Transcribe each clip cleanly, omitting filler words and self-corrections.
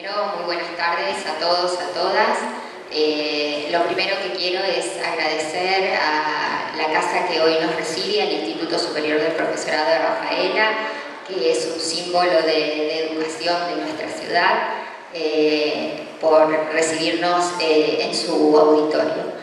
Primero, muy buenas tardes a todos, a todas. Lo primero que quiero es agradecer a la casa que hoy nos recibe, al Instituto Superior del Profesorado de Rafaela, que es un símbolo de educación de nuestra ciudad, por recibirnos en su auditorio.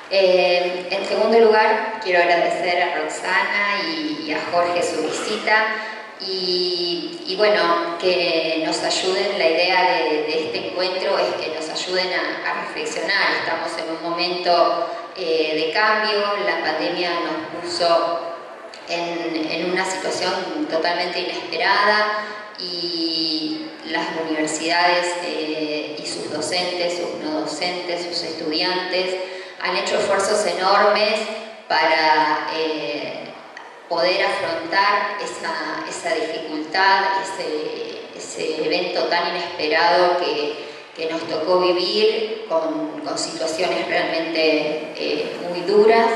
En segundo lugar, quiero agradecer a Roxana y a Jorge su visita y bueno, que nos ayuden. La idea de este encuentro es que nos ayuden a reflexionar. Estamos en un momento de cambio. La pandemia nos puso en una situación totalmente inesperada y las universidades y sus docentes, sus no docentes, sus estudiantes han hecho esfuerzos enormes para poder afrontar esa dificultad, ese evento tan inesperado que nos tocó vivir con situaciones realmente muy duras,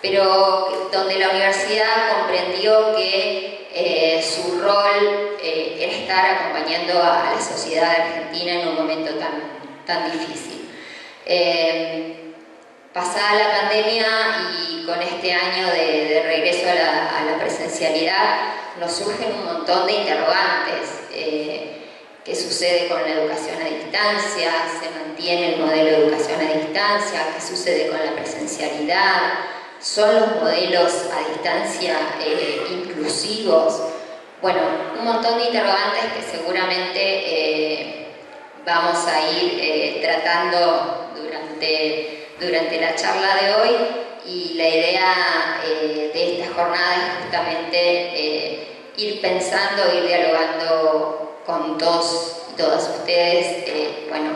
pero donde la universidad comprendió que su rol era estar acompañando a la sociedad argentina en un momento tan difícil. Pasada la pandemia y con este año de regreso a la presencialidad, nos surgen un montón de interrogantes. ¿Qué sucede con la educación a distancia? ¿Se mantiene el modelo de educación a distancia? ¿Qué sucede con la presencialidad? ¿Son los modelos a distancia inclusivos? Bueno, un montón de interrogantes que seguramente vamos a ir tratando durante la charla de hoy, y la idea de esta jornada es justamente ir pensando, ir dialogando con todos y todas ustedes, bueno,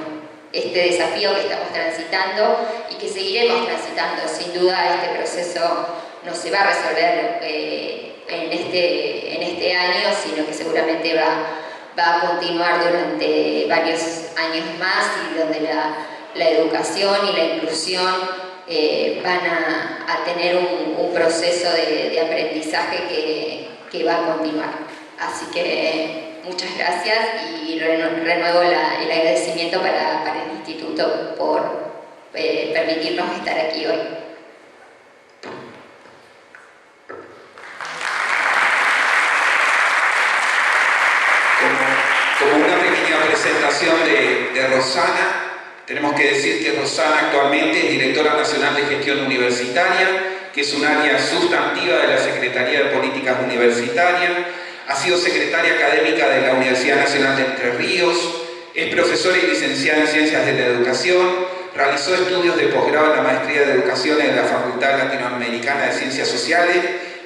este desafío que estamos transitando y que seguiremos transitando. Sin duda este proceso no se va a resolver en este año, sino que seguramente va a continuar durante varios años más, y donde la educación y la inclusión van a tener un proceso de aprendizaje que va a continuar. Así que muchas gracias y renuevo el agradecimiento para el Instituto por permitirnos estar aquí hoy. Como una pequeña presentación de Rosana, tenemos que decir que Rosana actualmente es Directora Nacional de Gestión Universitaria, que es un área sustantiva de la Secretaría de Políticas Universitarias. Ha sido secretaria académica de la Universidad Nacional de Entre Ríos, es profesora y licenciada en Ciencias de la Educación, realizó estudios de posgrado en la Maestría de Educación en la Facultad Latinoamericana de Ciencias Sociales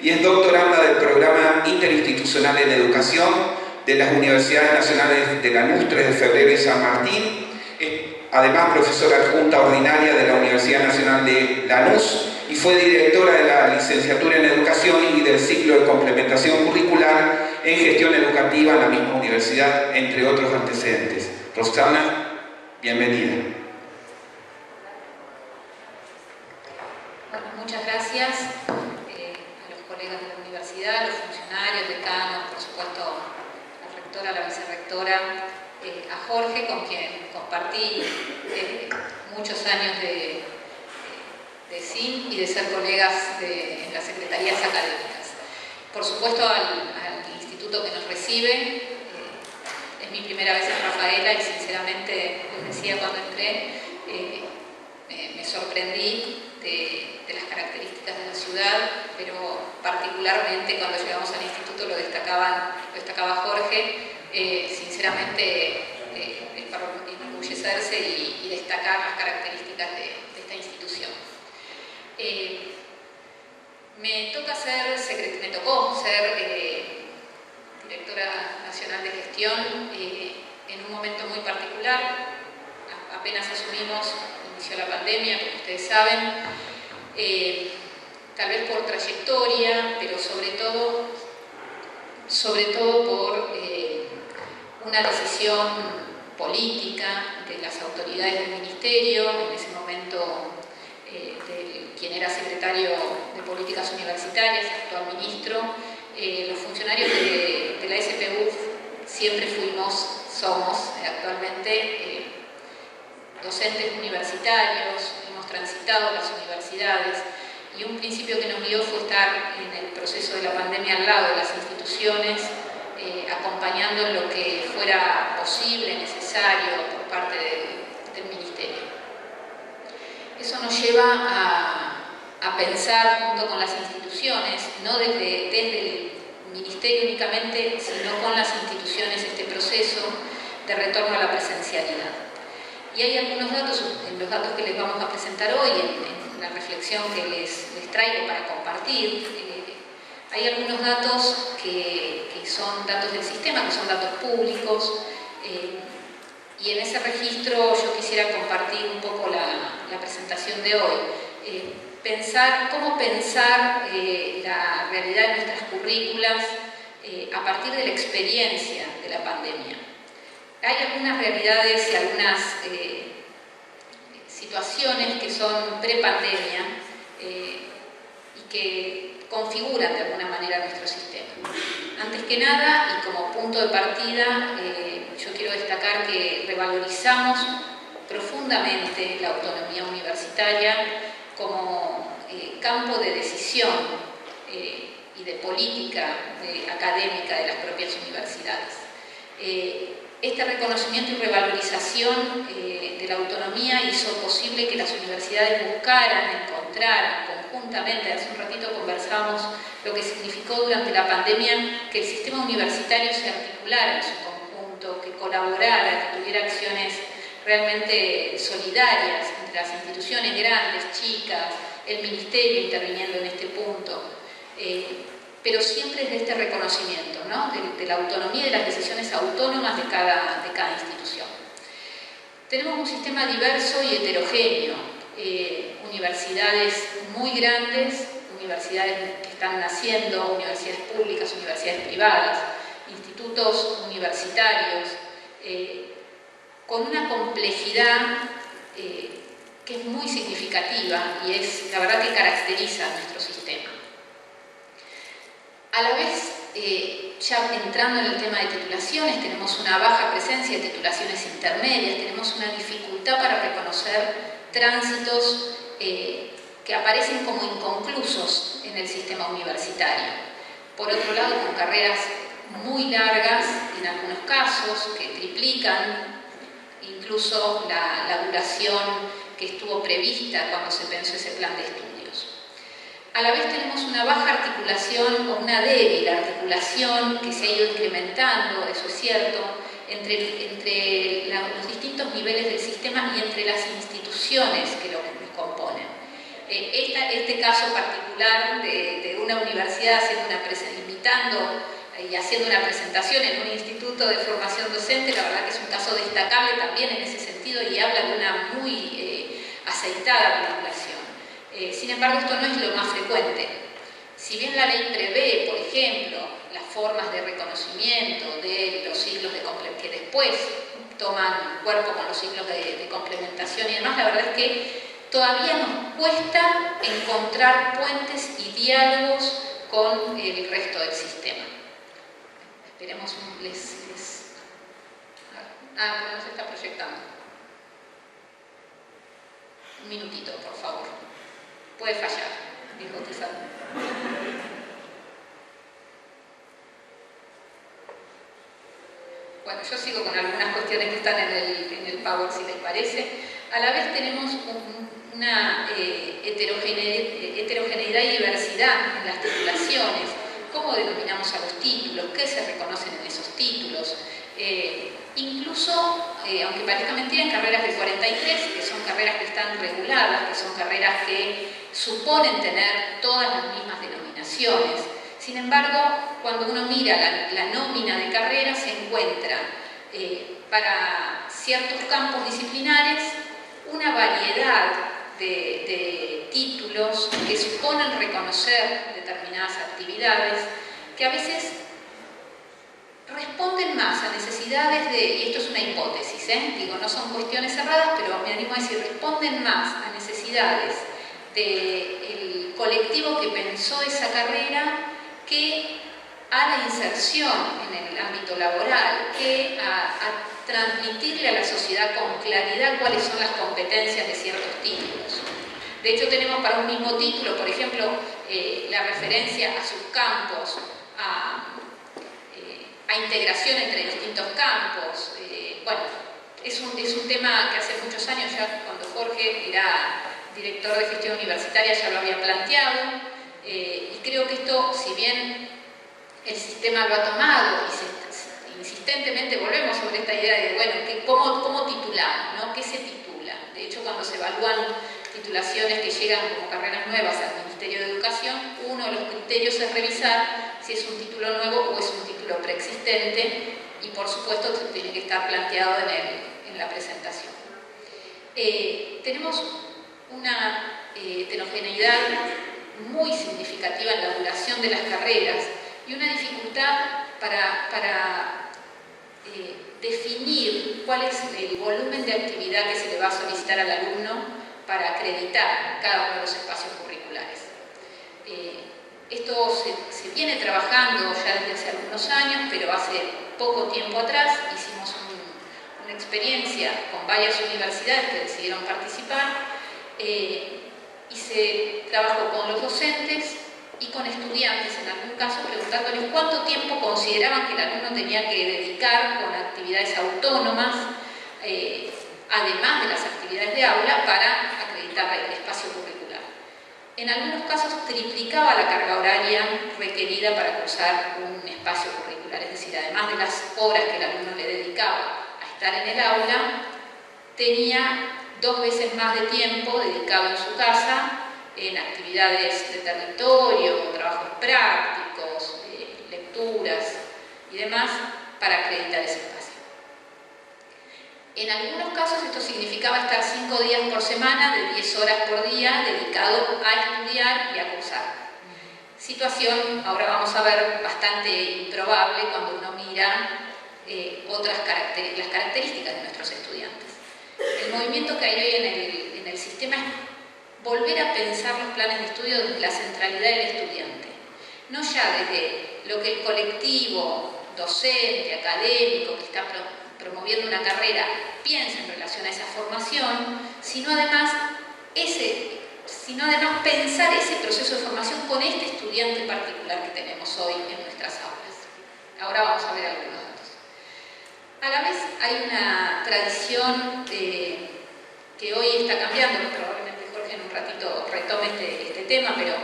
y es doctoranda del Programa Interinstitucional en Educación de las Universidades Nacionales de Lanús, 3 de Febrero y San Martín. Además, profesora adjunta ordinaria de la Universidad Nacional de Lanús y fue directora de la licenciatura en Educación y del ciclo de complementación curricular en gestión educativa en la misma universidad, entre otros antecedentes. Rosana, bienvenida. Bueno, muchas gracias a los colegas de la universidad, a los funcionarios, decanos, por supuesto, a la rectora, a la vicerrectora, a Jorge, con quien compartí muchos años de CIN y de ser colegas en las secretarías académicas. Por supuesto al instituto que nos recibe. Es mi primera vez en Rafaela y sinceramente, les decía cuando entré, me sorprendí de las características de la ciudad, pero particularmente cuando llegamos al instituto lo destacaba Jorge. Sinceramente es para enorgullecerse y destacar las características de esta institución. Me tocó ser directora nacional de gestión en un momento muy particular. Apenas asumimos, inició la pandemia, como ustedes saben, tal vez por trayectoria, pero sobre todo por una decisión política de las autoridades del ministerio, en ese momento de quien era secretario de Políticas Universitarias, actual ministro. Los funcionarios de la SPU siempre fuimos somos actualmente docentes universitarios, hemos transitado las universidades y un principio que nos guió fue estar en el proceso de la pandemia al lado de las instituciones, acompañando en lo que fuera posible, necesario por parte del Ministerio. Eso nos lleva a pensar junto con las instituciones, no desde el Ministerio únicamente, sino con las instituciones, este proceso de retorno a la presencialidad. Y hay algunos datos, en los datos que les vamos a presentar hoy, en la reflexión que les traigo para compartir, hay algunos datos que son datos del sistema, que son datos públicos, y en ese registro yo quisiera compartir un poco la presentación de hoy. Cómo pensar la realidad de nuestras currículas a partir de la experiencia de la pandemia. Hay algunas realidades y algunas situaciones que son pre-pandemia y que configuran de alguna manera nuestro sistema. Antes que nada, y como punto de partida, yo quiero destacar que revalorizamos profundamente la autonomía universitaria como campo de decisión y de política académica de las propias universidades. Este reconocimiento y revalorización de la autonomía hizo posible que las universidades buscaran, encontraran conjuntamente, hace un ratito conversábamos lo que significó durante la pandemia que el sistema universitario se articulara en su conjunto, que colaborara, que tuviera acciones realmente solidarias entre las instituciones grandes, chicas, el Ministerio interviniendo en este punto, pero siempre desde este reconocimiento, ¿no? de la autonomía y de las decisiones autónomas de cada institución. Tenemos un sistema diverso y heterogéneo, universidades muy grandes, universidades que están naciendo, universidades públicas, universidades privadas, institutos universitarios, con una complejidad que es muy significativa y es la verdad que caracteriza a nuestro sistema. A la vez, ya entrando en el tema de titulaciones, tenemos una baja presencia de titulaciones intermedias, tenemos una dificultad para reconocer tránsitos que aparecen como inconclusos en el sistema universitario. Por otro lado, con carreras muy largas, en algunos casos, que triplican incluso la duración que estuvo prevista cuando se pensó ese plan de estudios. A la vez tenemos una baja articulación o una débil articulación que se ha ido incrementando, eso es cierto, entre los distintos niveles del sistema y entre las instituciones que lo componen. Este caso particular de una universidad invitando y haciendo una presentación en un instituto de formación docente, la verdad que es un caso destacable también en ese sentido y habla de una muy aceitada vinculación. Sin embargo, esto no es lo más frecuente. Si bien la ley prevé, por ejemplo, las formas de reconocimiento de los ciclos que después toman cuerpo con los ciclos de complementación y demás, la verdad es que todavía nos cuesta encontrar puentes y diálogos con el resto del sistema. Esperemos bueno, se está proyectando. Un minutito, por favor. Puede fallar, dijo Tizal. Bueno, yo sigo con algunas cuestiones que están en el Power, si les parece. A la vez tenemos una heterogeneidad y diversidad en las titulaciones. ¿Cómo denominamos a los títulos? ¿Qué se reconocen en esos títulos? Incluso, aunque parezca mentira, en carreras de 43, que son carreras que están reguladas, que son carreras que suponen tener todas las mismas denominaciones. Sin embargo, cuando uno mira la nómina de carreras, se encuentra para ciertos campos disciplinares una variedad de títulos que suponen reconocer determinadas actividades que a veces responden más a necesidades y esto es una hipótesis, digo, no son cuestiones cerradas, pero me animo a decir, responden más a necesidades del colectivo que pensó esa carrera que a la inserción en el ámbito laboral que a transmitirle a la sociedad con claridad cuáles son las competencias de ciertos títulos. De hecho, tenemos para un mismo título, por ejemplo, la referencia a subcampos, a integración entre distintos campos. Bueno, es un tema que hace muchos años, ya cuando Jorge era director de gestión universitaria, ya lo había planteado, y creo que esto, si bien el sistema lo ha tomado y insistentemente volvemos sobre esta idea de, bueno, ¿cómo titulamos? ¿No? ¿Qué se titula? De hecho, cuando se evalúan titulaciones que llegan como carreras nuevas al Ministerio de Educación, uno de los criterios es revisar si es un título nuevo o es un título preexistente, y por supuesto tiene que estar planteado en la presentación. Tenemos una heterogeneidad muy significativa en la duración de las carreras y una dificultad para definir cuál es el volumen de actividad que se le va a solicitar al alumno para acreditar cada uno de los espacios curriculares. Esto se viene trabajando ya desde hace algunos años, pero hace poco tiempo atrás hicimos una experiencia con varias universidades que decidieron participar, y se trabajó con los docentes y con estudiantes, en algún caso preguntándoles cuánto tiempo consideraban que el alumno tenía que dedicar con actividades autónomas, además de las actividades de aula, para acreditar el espacio curricular. En algunos casos triplicaba la carga horaria requerida para cursar un espacio curricular, es decir, además de las horas que el alumno le dedicaba a estar en el aula, tenía 2 veces más de tiempo dedicado en su casa en actividades de territorio, trabajos prácticos, lecturas y demás para acreditar ese espacio. En algunos casos esto significaba estar 5 días por semana, de 10 horas por día, dedicado a estudiar y a cursar. Situación, ahora vamos a ver, bastante improbable cuando uno mira las características de nuestros estudiantes. El movimiento que hay hoy en el sistema es volver a pensar los planes de estudio desde la centralidad del estudiante. No ya desde lo que el colectivo docente, académico, que está promoviendo una carrera, piensa en relación a esa formación, sino además pensar ese proceso de formación con este estudiante particular que tenemos hoy en nuestras aulas. Ahora vamos a ver algunos datos. A la vez hay una tradición que hoy está cambiando, probablemente Jorge en un ratito retome este tema, pero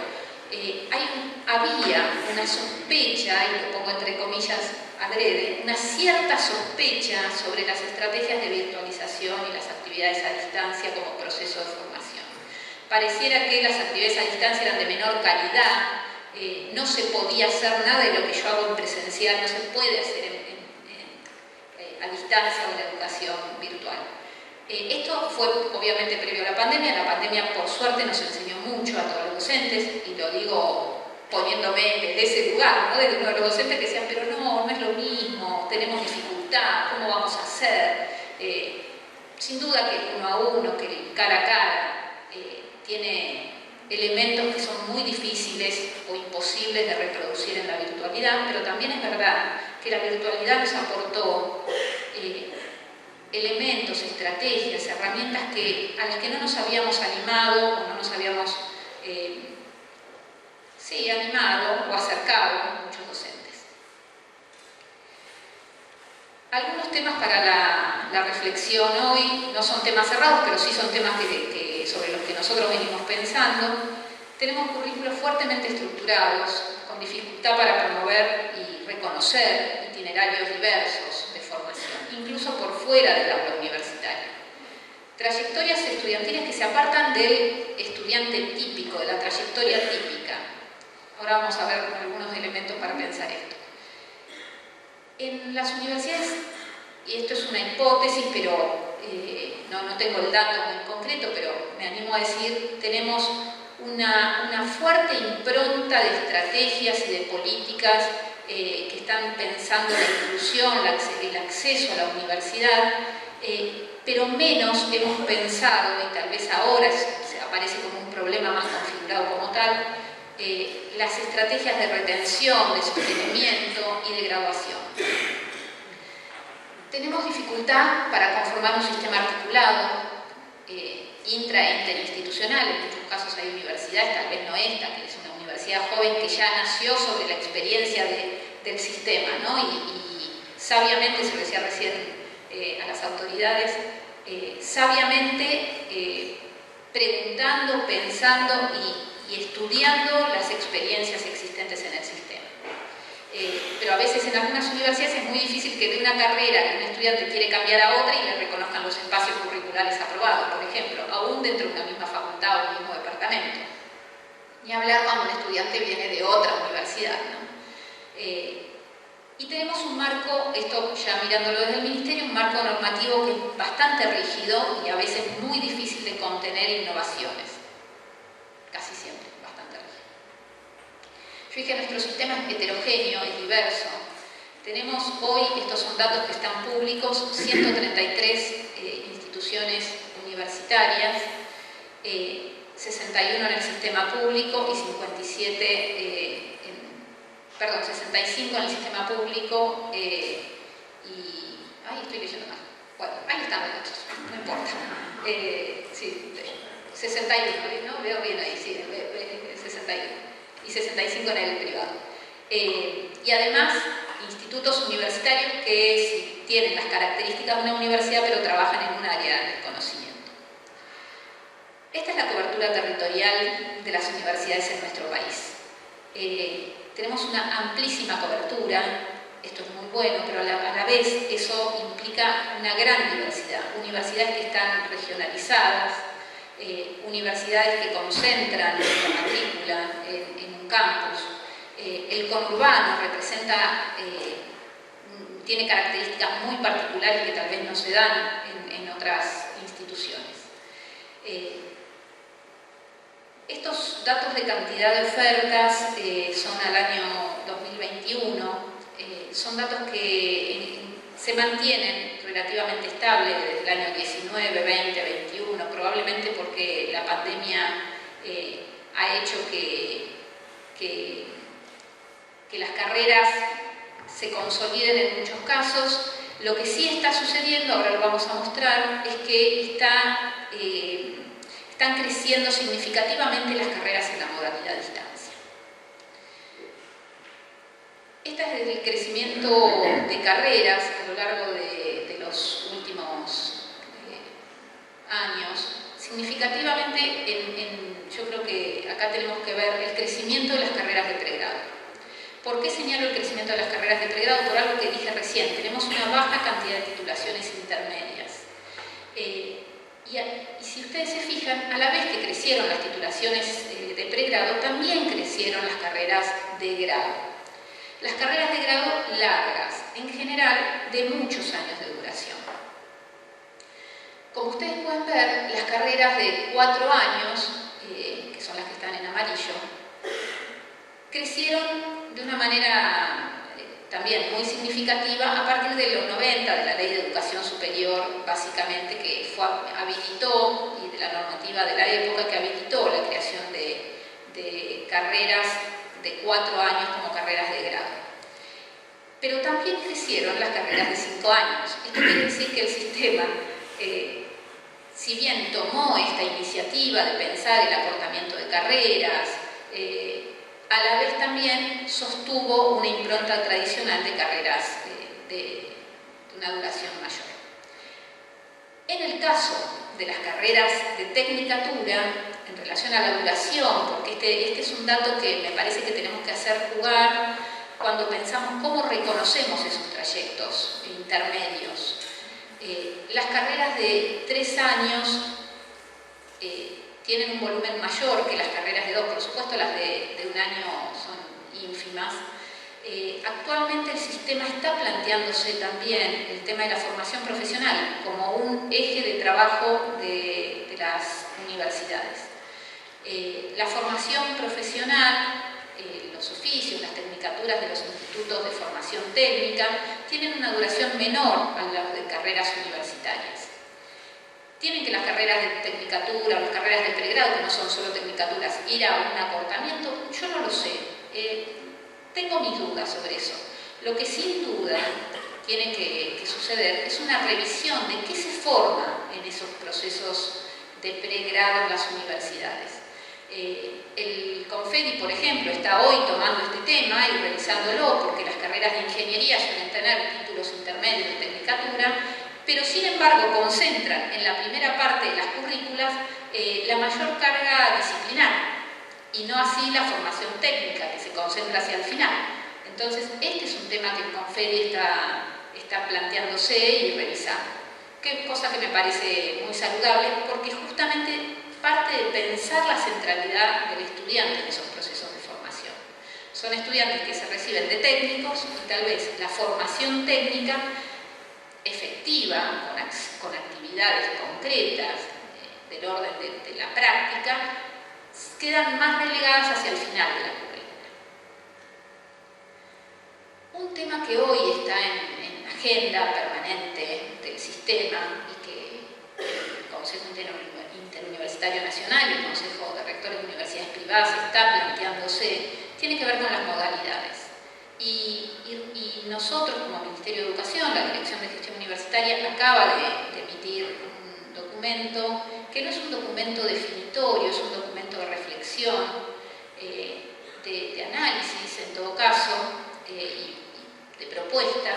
había una sospecha, y lo pongo entre comillas adrede, una cierta sospecha sobre las estrategias de virtualización y las actividades a distancia como proceso de formación. Pareciera que las actividades a distancia eran de menor calidad, no se podía hacer nada de lo que yo hago en presencial, no se puede hacer a distancia o en la educación virtual. Esto fue obviamente previo a la pandemia por suerte nos enseñó mucho a todos los docentes, y lo digo poniéndome desde ese lugar, ¿no? Desde uno de los docentes que decían, pero no es lo mismo, tenemos dificultad, ¿cómo vamos a hacer? Sin duda que el 1 a 1, que el cara a cara, tiene elementos que son muy difíciles o imposibles de reproducir en la virtualidad, pero también es verdad que la virtualidad nos aportó elementos, estrategias, herramientas a las que no nos habíamos animado o no nos habíamos animado o acercado muchos docentes. Algunos temas para la reflexión hoy no son temas cerrados, pero sí son temas sobre los que nosotros venimos pensando. Tenemos currículos fuertemente estructurados, con dificultad para promover y reconocer itinerarios diversos de formación, incluso por fuera del aula universitaria. Trayectorias estudiantiles que se apartan del estudiante típico, de la trayectoria típica. Ahora vamos a ver algunos elementos para pensar esto. En las universidades, y esto es una hipótesis, pero no tengo el dato en concreto, pero me animo a decir, tenemos una fuerte impronta de estrategias y de políticas que están pensando en la inclusión, el acceso a la universidad, pero menos hemos pensado, y tal vez ahora aparece como un problema más configurado como tal, las estrategias de retención, de sostenimiento y de graduación. Tenemos dificultad para conformar un sistema articulado, intra e interinstitucional. En muchos casos hay universidades, tal vez no esta, que es una universidad joven que ya nació sobre la experiencia del sistema, ¿no? Y sabiamente, se lo decía recién a las autoridades, sabiamente preguntando, pensando y estudiando las experiencias existentes en el sistema. Pero a veces en algunas universidades es muy difícil que de una carrera que un estudiante quiere cambiar a otra y le reconozcan los espacios curriculares aprobados, por ejemplo, aún dentro de una misma facultad o un mismo departamento. Ni hablar cuando un estudiante viene de otra universidad, ¿no? Y tenemos un marco, esto ya mirándolo desde el Ministerio, un marco normativo que es bastante rígido y a veces muy difícil de contener innovaciones. Casi siempre, bastante rígido. Yo dije, nuestro sistema es heterogéneo, es diverso. Tenemos hoy, estos son datos que están públicos, 133 instituciones universitarias, 61 en el sistema público y 65 en el sistema público y... Ahí estoy leyendo mal. Bueno, ahí están los datos, no importa. Sí, 61, ¿no? Veo bien ahí, sí, 61. Y 65 en el privado. Y además, institutos universitarios que sí tienen las características de una universidad, pero trabajan en un área del conocimiento. Esta es la cobertura territorial de las universidades en nuestro país. Tenemos una amplísima cobertura, esto es muy bueno, pero a la vez eso implica una gran diversidad. Universidades que están regionalizadas, universidades que concentran la matrícula en un campus. El conurbano representa, tiene características muy particulares que tal vez no se dan en otras instituciones. Estos datos de cantidad de ofertas son al año 2021, son datos que se mantienen relativamente estables desde el año 19, 20, 21, probablemente porque la pandemia ha hecho que las carreras se consoliden en muchos casos. Lo que sí está sucediendo, ahora lo vamos a mostrar, es que están creciendo significativamente las carreras en la modalidad a distancia. Este es el crecimiento de carreras a lo largo de los últimos años. Significativamente, yo creo que acá tenemos que ver el crecimiento de las carreras de pregrado. ¿Por qué señalo el crecimiento de las carreras de pregrado? Por algo que dije recién, tenemos una baja cantidad de titulaciones intermedias. Y si ustedes se fijan, a la vez que crecieron las titulaciones de pregrado, también crecieron las carreras de grado. Las carreras de grado largas, en general de muchos años de duración. Como ustedes pueden ver, las carreras de 4 años, que son las que están en amarillo, crecieron de una manera también muy significativa a partir de los 90, de la Ley de Educación Superior, básicamente, que habilitó, y de la normativa de la época, que habilitó la creación de carreras de 4 años como carreras de grado. Pero también crecieron las carreras de 5 años. Esto quiere decir que el sistema, si bien tomó esta iniciativa de pensar el acortamiento de carreras, a la vez también sostuvo una impronta tradicional de carreras de una duración mayor. En el caso de las carreras de tecnicatura, en relación a la duración, porque este es un dato que me parece que tenemos que hacer jugar cuando pensamos cómo reconocemos esos trayectos intermedios. Las carreras de 3 años tienen un volumen mayor que las carreras de 2, por supuesto las de 1 año son ínfimas. Actualmente el sistema está planteándose también el tema de la formación profesional como un eje de trabajo de las universidades. La formación profesional, los oficios, las tecnicaturas de los institutos de formación técnica tienen una duración menor a las de carreras universitarias. ¿Tienen que las carreras de tecnicatura o las carreras de pregrado, que no son solo tecnicaturas, ir a un acortamiento? Yo no lo sé. Tengo mis dudas sobre eso. Lo que sin duda tiene que suceder es una revisión de qué se forma en esos procesos de pregrado en las universidades. El Confedi, por ejemplo, está hoy tomando este tema y revisándolo, porque las carreras de ingeniería suelen tener títulos intermedios de tecnicatura, pero sin embargo concentran en la primera parte de las currículas la mayor carga disciplinar, y no así la formación técnica, que se concentra hacia el final. Entonces, este es un tema que el Confedi está planteándose y revisando. Cosa que me parece muy saludable, porque justamente parte de pensar la centralidad del estudiante en esos procesos de formación. Son estudiantes que se reciben de técnicos y tal vez la formación técnica efectiva, con actividades concretas del orden de la práctica, quedan más relegadas hacia el final de la currícula. Un tema que hoy está en agenda permanente del sistema y que el Consejo Interuniversitario Nacional y el Consejo de Rectores de Universidades Privadas está planteándose, tiene que ver con las modalidades. Y nosotros, como Ministerio de Educación, la Dirección de Gestión Universitaria, acaba de emitir un documento que no es un documento definitorio, es un documento de reflexión, de análisis en todo caso, y de propuesta,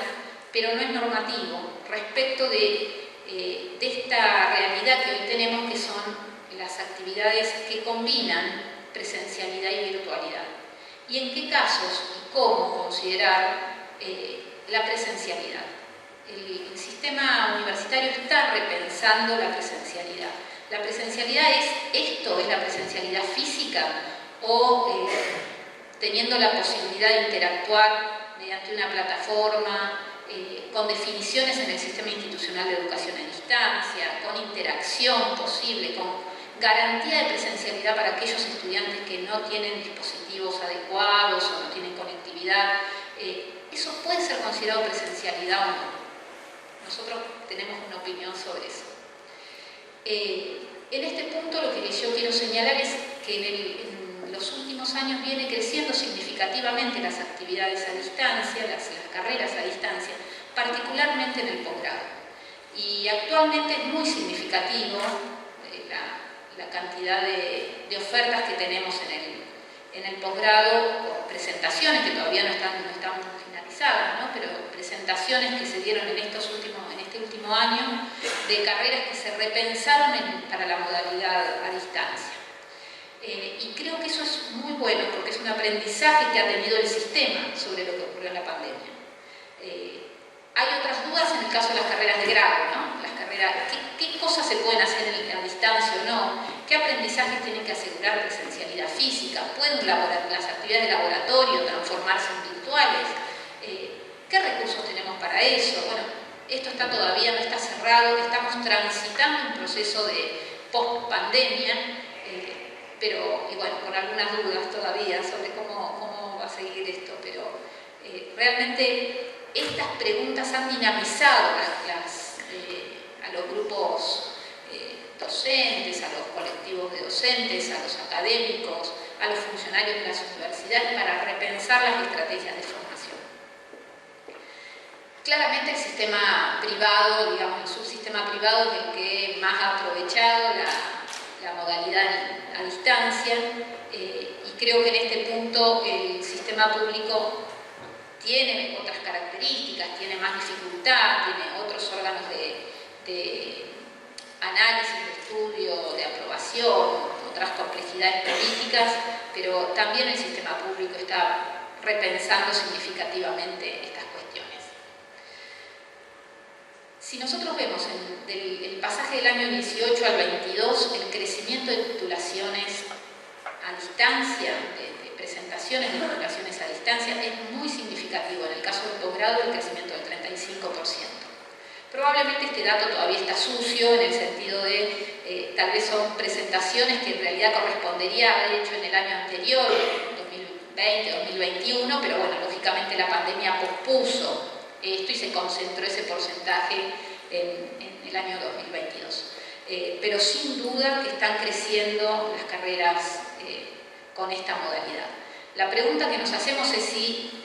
pero no es normativo, respecto de esta realidad que hoy tenemos, que son las actividades que combinan presencialidad y virtualidad. Y en qué casos y cómo considerar la presencialidad. El sistema universitario está repensando la presencialidad. La presencialidad es la presencialidad física, o teniendo la posibilidad de interactuar mediante una plataforma, con definiciones en el sistema institucional de educación a distancia, con interacción posible, con garantía de presencialidad para aquellos estudiantes que no tienen dispositivos adecuados o no tienen conectividad. Eso puede ser considerado presencialidad o no. Nosotros tenemos una opinión sobre eso. En este punto lo que yo quiero señalar es que en los últimos años viene creciendo significativamente las actividades a distancia, las carreras a distancia, particularmente en el posgrado. Y actualmente es muy significativo la cantidad de ofertas que tenemos en el posgrado, con presentaciones que todavía no están finalizadas, ¿no? Pero presentaciones que se dieron en este último año de carreras que se repensaron para la modalidad a distancia. Y creo que eso es muy bueno, porque es un aprendizaje que ha tenido el sistema sobre lo que ocurrió en la pandemia. Hay otras dudas en el caso de las carreras de grado, ¿no? Las carreras, ¿qué cosas se pueden hacer a distancia o no? ¿Qué aprendizajes tienen que asegurar presencialidad física? ¿Pueden las actividades de laboratorio transformarse en virtuales? ¿Qué recursos tenemos para eso? Bueno, esto todavía no está cerrado, estamos transitando un proceso de post-pandemia, pero, y bueno, con algunas dudas todavía sobre cómo va a seguir esto, pero realmente estas preguntas han dinamizado a los grupos docentes, a los colectivos de docentes, a los académicos, a los funcionarios de las universidades, para repensar las estrategias de formación. Claramente el sistema privado, digamos, el subsistema privado es el que más ha aprovechado la modalidad a distancia, y creo que en este punto el sistema público tiene otras características, tiene más dificultad, tiene otros órganos de análisis, de estudio, de aprobación, otras complejidades políticas, pero también el sistema público está repensando significativamente estas cuestiones. Si nosotros vemos el pasaje del año 18 al 22, el crecimiento de titulaciones a distancia, de presentaciones de titulaciones a distancia, es muy significativo. En el caso del posgrado, el crecimiento del 35%. Probablemente este dato todavía está sucio, en el sentido de tal vez son presentaciones que en realidad correspondería haber hecho en el año anterior, 2020, 2021, pero bueno, lógicamente la pandemia pospuso esto y se concentró ese porcentaje en el año 2022. pero sin duda que están creciendo las carreras con esta modalidad. La pregunta que nos hacemos es si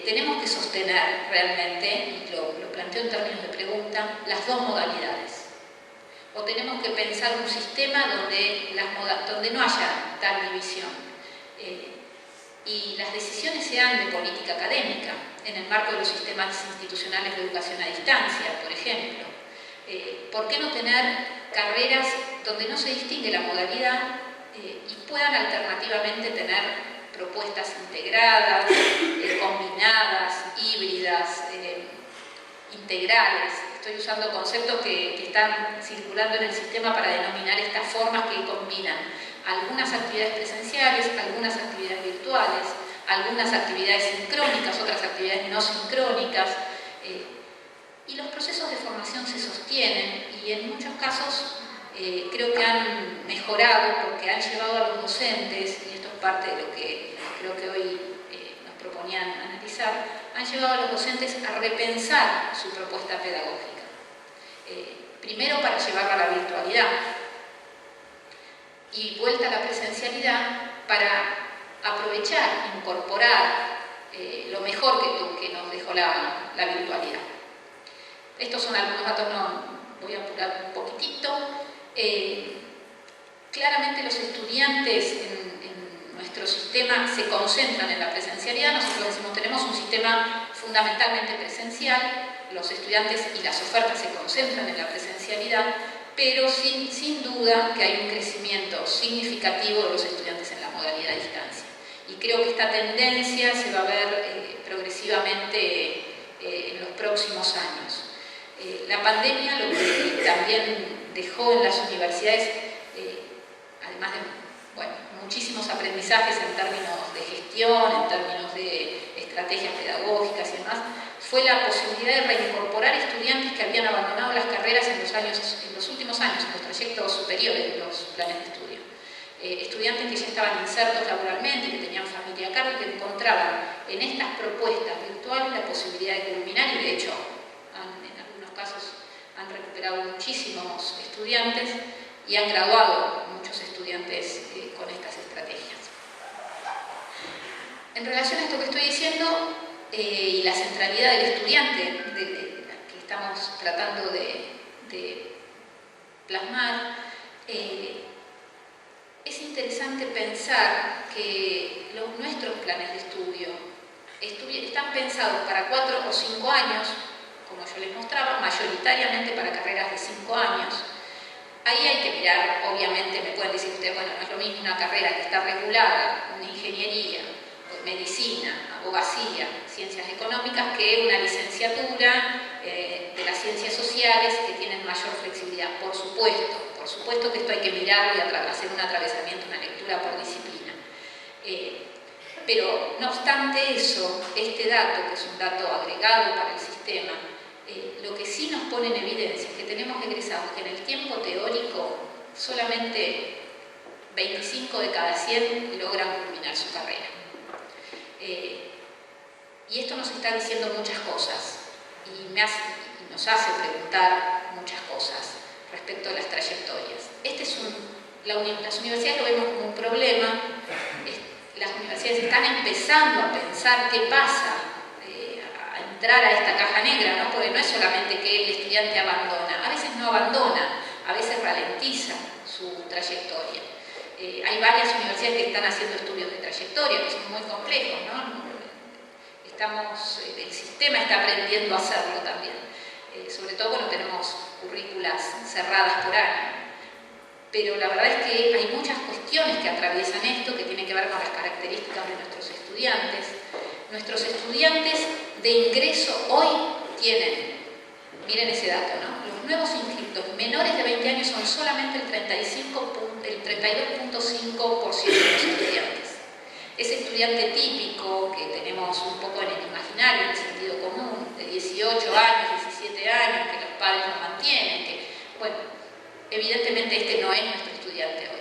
tenemos que sostener realmente, y lo planteo en términos de pregunta, las dos modalidades. O tenemos que pensar un sistema donde no haya tal división y las decisiones sean de política académica, en el marco de los sistemas institucionales de educación a distancia, por ejemplo. ¿Por qué no tener carreras donde no se distingue la modalidad y puedan alternativamente tener propuestas integradas, combinadas, híbridas, integrales? Estoy usando conceptos que están circulando en el sistema para denominar estas formas que combinan algunas actividades presenciales, algunas actividades virtuales, algunas actividades sincrónicas, otras actividades no sincrónicas. Y los procesos de formación se sostienen y en muchos casos creo que han mejorado porque han llevado a los docentes, y esto es parte de lo que creo que hoy nos proponían analizar, han llevado a los docentes a repensar su propuesta pedagógica. Primero para llevarla a la virtualidad y vuelta a la presencialidad para aprovechar, incorporar lo mejor que nos dejó la virtualidad. Estos son algunos datos, voy a apurar un poquitito. Claramente los estudiantes en nuestro sistema se concentran en la presencialidad. Nosotros decimos, tenemos un sistema fundamentalmente presencial, los estudiantes y las ofertas se concentran en la presencialidad, pero sin duda que hay un crecimiento significativo de los estudiantes en la modalidad a distancia. Y creo que esta tendencia se va a ver progresivamente en los próximos años. La pandemia lo que también dejó en las universidades, además de muchísimos aprendizajes en términos de gestión, en términos de estrategias pedagógicas y demás, fue la posibilidad de reincorporar estudiantes que habían abandonado las carreras en los últimos años, en los trayectos superiores de los planes de estudio. Estudiantes que ya estaban insertos laboralmente, que tenían familia a cargo y que encontraban en estas propuestas virtuales la posibilidad de culminar, y de hecho en algunos casos han recuperado muchísimos estudiantes y han graduado muchos estudiantes con estas estrategias. En relación a esto que estoy diciendo y la centralidad del estudiante que estamos tratando de plasmar, es interesante pensar que nuestros planes de estudio están pensados para 4 o 5 años, como yo les mostraba, mayoritariamente para carreras de 5 años. Ahí hay que mirar, obviamente me pueden decir ustedes, bueno, no es lo mismo una carrera que está regulada, una ingeniería, medicina, abogacía, ciencias económicas, que una licenciatura de las ciencias sociales que tienen mayor flexibilidad. Por supuesto que esto hay que mirarlo y hacer un atravesamiento, una lectura por disciplina. Pero no obstante eso, este dato, que es un dato agregado para el sistema, lo que sí nos pone en evidencia es que tenemos egresados que en el tiempo teórico solamente 25 de cada 100 logran culminar su carrera. Y esto nos está diciendo muchas cosas y nos hace preguntar muchas cosas respecto a las trayectorias. Las universidades lo vemos como un problema. Las universidades están empezando a pensar qué pasa, a entrar a esta caja negra, ¿no? Porque no es solamente que el estudiante abandona, a veces no abandona, a veces ralentiza su trayectoria. Hay varias universidades que están haciendo estudios de trayectoria que son muy complejos, ¿no? El sistema está aprendiendo a hacerlo también, sobre todo cuando tenemos currículas cerradas por año. Pero la verdad es que hay muchas cuestiones que atraviesan esto, que tienen que ver con las características de nuestros estudiantes. Nuestros estudiantes de ingreso hoy tienen, miren ese dato, ¿no? Los nuevos inscriptos menores de 20 años son solamente el 32.5% de los estudiantes. Ese estudiante típico que tenemos un poco en el imaginario, en el sentido común, de 18 años, 17 años, que los padres nos mantienen, bueno, evidentemente este no es nuestro estudiante hoy,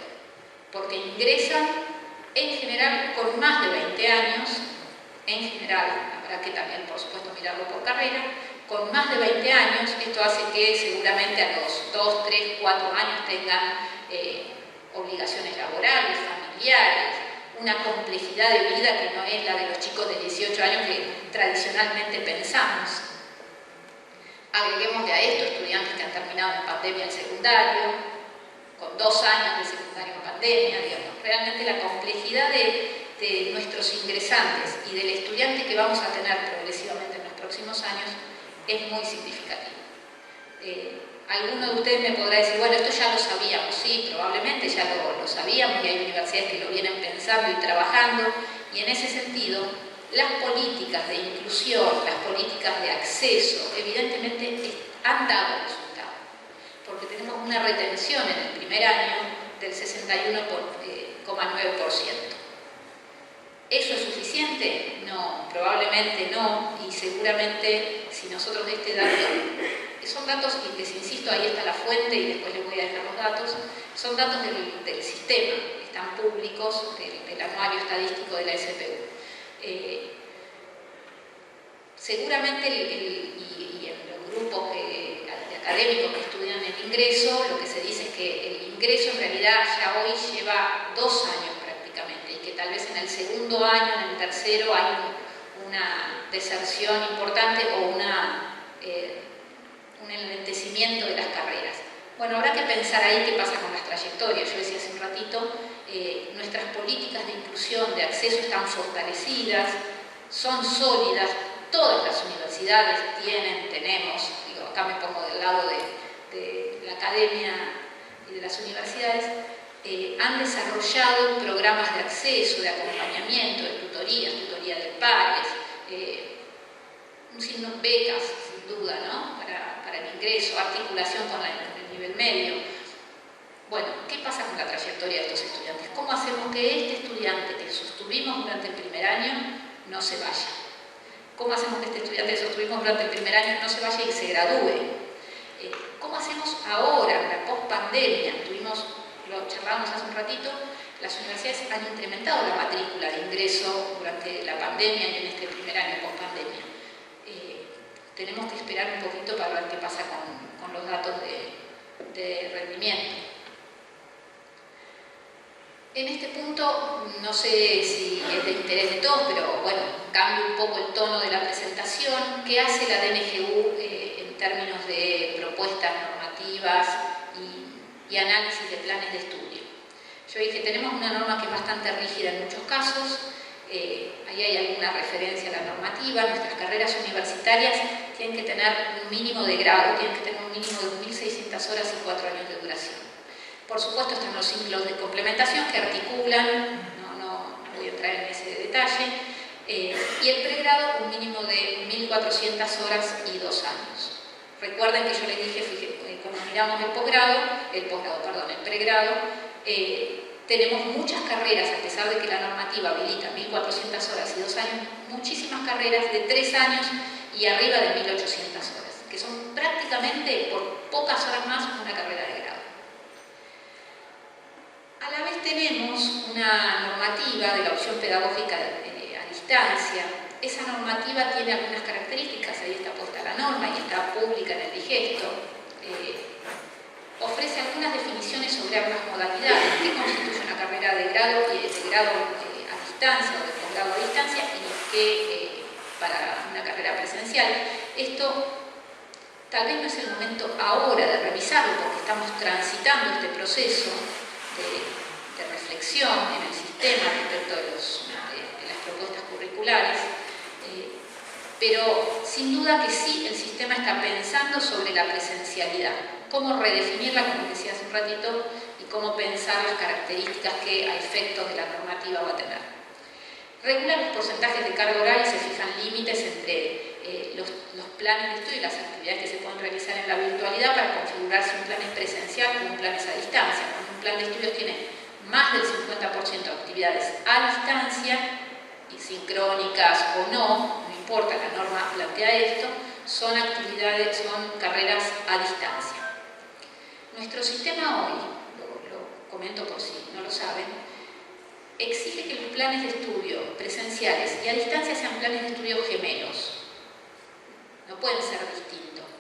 porque ingresan en general con más de 20 años, en general, habrá que también por supuesto mirarlo por carrera, con más de 20 años. Esto hace que seguramente a los 2, 3, 4 años tengan obligaciones laborales, familiares, una complejidad de vida que no es la de los chicos de 18 años que tradicionalmente pensamos. Agreguémosle a esto estudiantes que han terminado en pandemia el secundario, con 2 años de secundario en pandemia, digamos. Realmente la complejidad de nuestros ingresantes y del estudiante que vamos a tener progresivamente en los próximos años es muy significativa. Alguno de ustedes me podrá decir, bueno, esto ya lo sabíamos. Sí, probablemente ya lo sabíamos, y hay universidades que lo vienen pensando y trabajando, y en ese sentido las políticas de inclusión, las políticas de acceso, evidentemente han dado resultado, porque tenemos una retención en el primer año del 61,9%. ¿Eso es suficiente? No, probablemente no, y seguramente si nosotros este dato, son datos que les insisto, ahí está la fuente y después les voy a dejar los datos, son datos del sistema, están públicos, del anuario estadístico de la SPU. Seguramente y en los grupos de académicos que estudian el ingreso, lo que se dice es que el ingreso en realidad ya hoy lleva 2 años prácticamente, y que tal vez en el segundo año, en el tercero, hay una deserción importante o un enlentecimiento de las carreras. Bueno, habrá que pensar ahí qué pasa con las trayectorias. Yo decía hace un ratito, nuestras políticas de inclusión, de acceso están fortalecidas, son sólidas. Todas las universidades tenemos, digo, acá me pongo del lado de la academia y de las universidades, han desarrollado programas de acceso, de acompañamiento, de tutoría de pares, becas, sin duda, ¿no? para el ingreso, articulación con el nivel medio. Bueno, ¿qué pasa con la trayectoria de estos estudiantes? ¿Cómo hacemos que este estudiante que sostuvimos durante el primer año no se vaya? ¿Cómo hacemos que este estudiante que sostuvimos durante el primer año no se vaya y se gradúe? ¿Cómo hacemos ahora, en la post-pandemia? Lo charlábamos hace un ratito, las universidades han incrementado la matrícula de ingreso durante la pandemia y en este primer año post-pandemia. Tenemos que esperar un poquito para ver qué pasa con los datos de rendimiento. En este punto, no sé si es de interés de todos, pero bueno, cambio un poco el tono de la presentación. ¿Qué hace la DNGU en términos de propuestas normativas y análisis de planes de estudio? Yo dije, tenemos una norma que es bastante rígida en muchos casos. Ahí hay alguna referencia a la normativa. Nuestras carreras universitarias tienen que tener un mínimo de grado, tienen que tener un mínimo de 1.600 horas y 4 años de duración. Por supuesto están los ciclos de complementación que articulan, no voy a entrar en ese detalle, y el pregrado un mínimo de 1.400 horas y 2 años. Recuerden que yo les dije, cuando miramos el pregrado, tenemos muchas carreras, a pesar de que la normativa habilita 1.400 horas y 2 años, muchísimas carreras de 3 años y arriba de 1.800 horas, que son prácticamente por pocas horas más una carrera de grado. A la vez tenemos una normativa de la opción pedagógica a distancia. Esa normativa tiene algunas características, ahí está puesta la norma y está pública en el digesto. Ofrece algunas definiciones sobre ambas modalidades, qué constituye una carrera de grado a distancia o de posgrado a distancia y qué para una carrera presencial. Esto tal vez no es el momento ahora de revisarlo porque estamos transitando este proceso de reflexión en el sistema respecto de las propuestas curriculares, pero sin duda que sí el sistema está pensando sobre la presencialidad, cómo redefinirla, como decía hace un ratito, y cómo pensar las características que a efectos de la normativa va a tener. Regula los porcentajes de carga horaria y se fijan límites entre los planes de estudio y las actividades que se pueden realizar en la virtualidad para configurar si un plan es presencial o un plan es a distancia. Cuando un plan de estudios tiene más del 50% de actividades a distancia, y sincrónicas o no importa, la norma plantea esto, son carreras a distancia. Nuestro sistema hoy, lo comento por si no lo saben, exige que los planes de estudio presenciales y a distancia sean planes de estudio gemelos. No pueden ser distintos.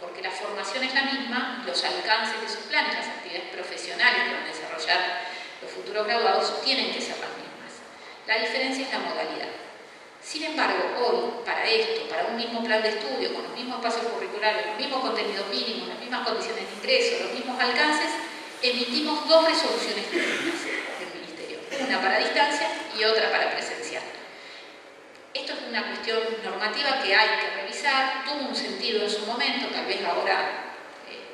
porque la formación es la misma, los alcances de esos planes, las actividades profesionales que van a desarrollar los futuros graduados tienen que ser las mismas. La diferencia es la modalidad. Sin embargo, hoy, para esto, para un mismo plan de estudio, con los mismos espacios curriculares, los mismos contenidos mínimos, las mismas condiciones de ingreso, los mismos alcances, emitimos dos resoluciones técnicas del Ministerio, una para distancia y otra para presencial. Esto es una cuestión normativa que hay que revisar, tuvo un sentido en su momento, tal vez ahora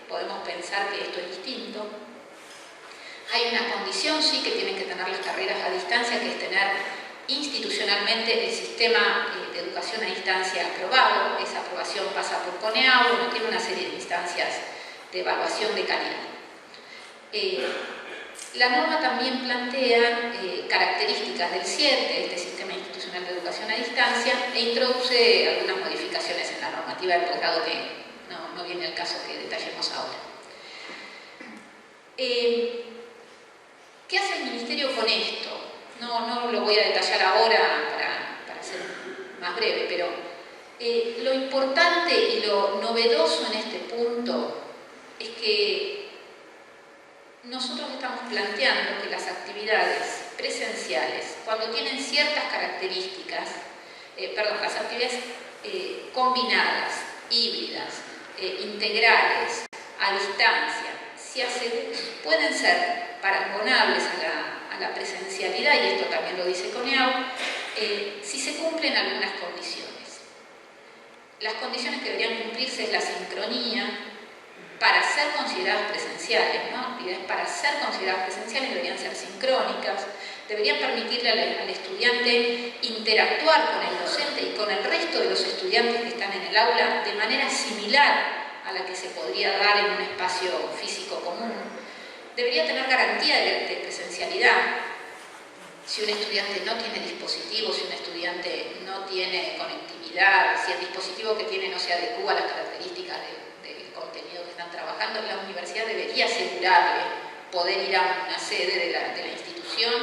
podemos pensar que esto es distinto. Hay una condición, sí, que tienen que tener las carreras a distancia, que es tener institucionalmente el sistema de educación a distancia aprobado. Esa aprobación pasa por CONEAU, no tiene una serie de instancias de evaluación de calidad. La norma también plantea características del CIET, de este Sistema Institucional de Educación a Distancia, e introduce algunas modificaciones en la normativa del posgrado que no viene al caso que detallemos ahora. ¿Qué hace el Ministerio con esto? No lo voy a detallar ahora para ser más breve, pero lo importante y lo novedoso en este punto es que nosotros estamos planteando que las actividades presenciales, cuando tienen ciertas características, las actividades combinadas, híbridas, integrales, a distancia, pueden ser parangonables a la presencialidad, y esto también lo dice CONEAU, si se cumplen algunas condiciones. Las condiciones que deberían cumplirse es la sincronía. Para ser consideradas presenciales, ¿no? Actividades para ser consideradas presenciales deberían ser sincrónicas, deberían permitirle al estudiante interactuar con el docente y con el resto de los estudiantes que están en el aula de manera similar a la que se podría dar en un espacio físico común. Debería tener garantía de presencialidad. Si un estudiante no tiene dispositivo, si un estudiante no tiene conectividad, si el dispositivo que tiene no se adecua a las características del contenido que están trabajando, la universidad debería asegurarle poder ir a una sede de la institución,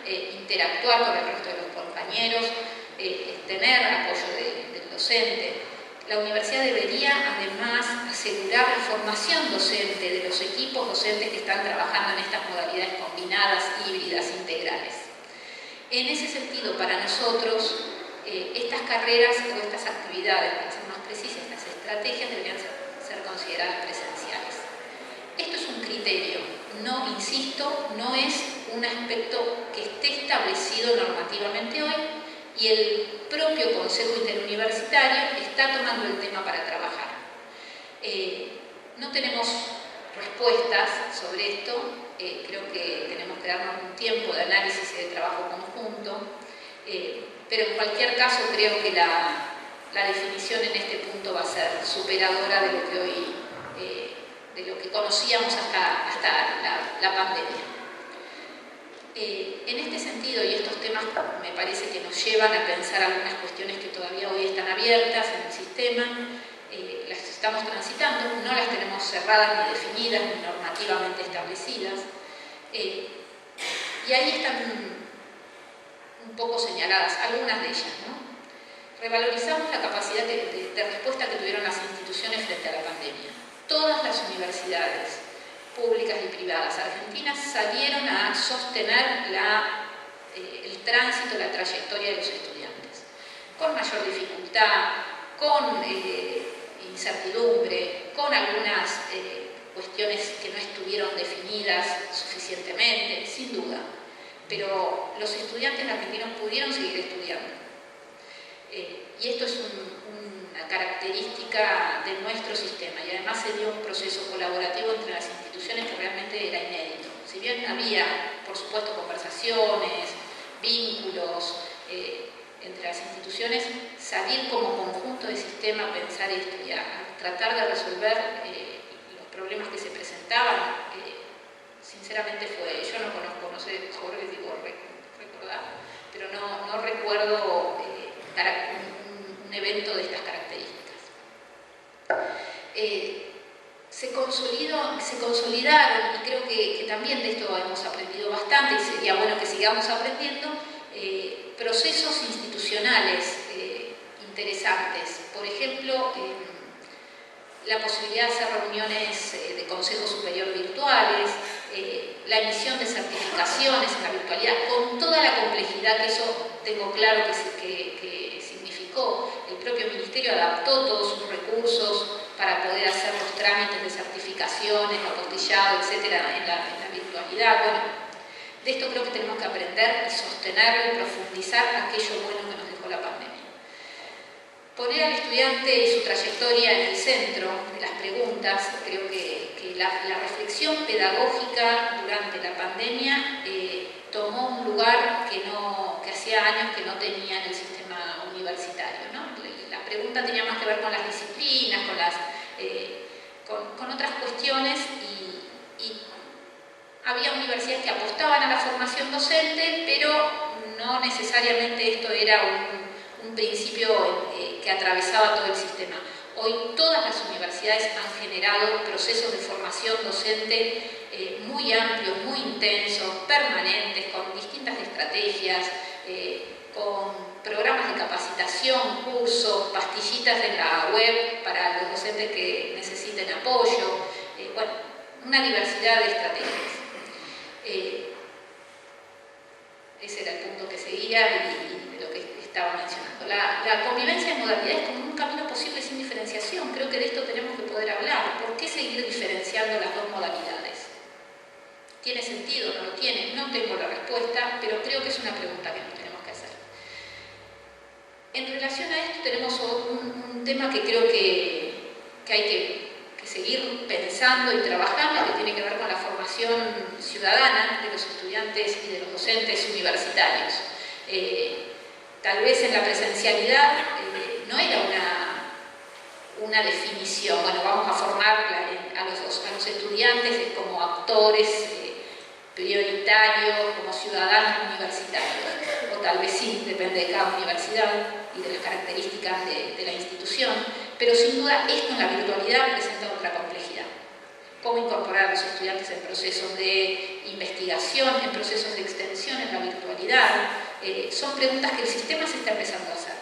interactuar con el resto de los compañeros, tener apoyo del docente. La universidad debería además asegurar la formación docente de los equipos docentes que están trabajando en estas modalidades combinadas, híbridas, integrales. En ese sentido, para nosotros, estas carreras o estas actividades, para ser más precisas, estas estrategias deberían ser consideradas presenciales. Esto es un criterio, no, insisto, no es un aspecto que esté establecido normativamente hoy, y el propio Consejo Interuniversitario está tomando el tema para trabajar. No tenemos respuestas sobre esto, creo que tenemos que darnos un tiempo de análisis y de trabajo conjunto, pero en cualquier caso creo que la definición en este punto va a ser superadora de lo que hoy, de lo que conocíamos hasta la pandemia. En este sentido, y estos temas me parece que nos llevan a pensar algunas cuestiones que todavía hoy están abiertas en el sistema, las estamos transitando, no las tenemos cerradas ni definidas ni normativamente establecidas, y ahí están un poco señaladas algunas de ellas, ¿no? Revalorizamos la capacidad de respuesta que tuvieron las instituciones frente a la pandemia. Todas las universidades públicas y privadas argentinas salieron a sostener el tránsito, la trayectoria de los estudiantes, con mayor dificultad, con incertidumbre, con algunas cuestiones que no estuvieron definidas suficientemente, sin duda, pero los estudiantes argentinos pudieron seguir estudiando. Y esto es una característica de nuestro sistema, y además se dio un proceso colaborativo entre las instituciones que realmente era inédito. Si bien había, por supuesto, conversaciones, vínculos entre las instituciones, salir como conjunto de sistema a pensar esto y a tratar de resolver los problemas que se presentaban, sinceramente yo no conozco, no sé, Jorge, si vos recordás, pero no recuerdo un evento de estas características. Se consolidaron, y creo que también de esto hemos aprendido bastante, y sería bueno que sigamos aprendiendo, procesos institucionales interesantes. Por ejemplo, la posibilidad de hacer reuniones de Consejo Superior virtuales, la emisión de certificaciones en la virtualidad, con toda la complejidad que eso tengo claro que significó. El propio Ministerio adaptó todos sus recursos para poder hacer los trámites de certificaciones, apostillado, etcétera, en la virtualidad. Bueno, de esto creo que tenemos que aprender y sostener y profundizar aquello bueno que nos dejó la pandemia. Poner al estudiante y su trayectoria en el centro de las preguntas, creo que la reflexión pedagógica durante la pandemia tomó un lugar que hacía años que no tenía en el sistema universitario, ¿no? La pregunta tenía más que ver con las disciplinas, con otras cuestiones y había universidades que apostaban a la formación docente, pero no necesariamente esto era un principio que atravesaba todo el sistema. Hoy todas las universidades han generado procesos de formación docente muy amplios, muy intensos, permanentes, con distintas estrategias, con programas de capacitación, cursos, pastillitas en la web para los docentes que necesiten apoyo, bueno, una diversidad de estrategias. Ese era el punto que seguía y de lo que estaba mencionando. La convivencia en modalidades como un camino posible sin diferenciación. Creo que de esto tenemos que poder hablar. ¿Por qué seguir diferenciando las dos modalidades? ¿Tiene sentido? ¿No lo tiene? No tengo la respuesta, pero creo que es una pregunta que nos tenemos que hacer. En relación a esto tenemos un tema que creo que hay que seguir pensando y trabajando, que tiene que ver con la formación ciudadana de los estudiantes y de los docentes universitarios. Tal vez en la presencialidad no era una definición, bueno, vamos a formar a los estudiantes como actores prioritarios, como ciudadanos universitarios, o tal vez sí, depende de cada universidad y de las características de la institución, pero sin duda esto en la virtualidad presenta otra complejidad. Cómo incorporar a los estudiantes en procesos de investigación, en procesos de extensión en la virtualidad, son preguntas que el sistema se está empezando a hacer.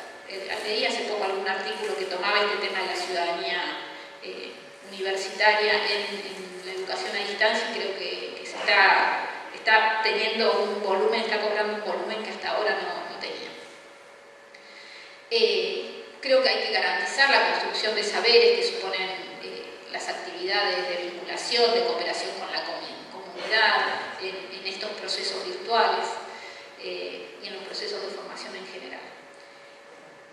Leí hace poco algún artículo que tomaba este tema de la ciudadanía universitaria en la educación a distancia y creo que se está teniendo un volumen, está cobrando un volumen que hasta ahora no tenía. Creo que hay que garantizar la construcción de saberes que suponen las actividades de vinculación, de cooperación con la comunidad, en estos procesos virtuales y en los procesos de formación en general.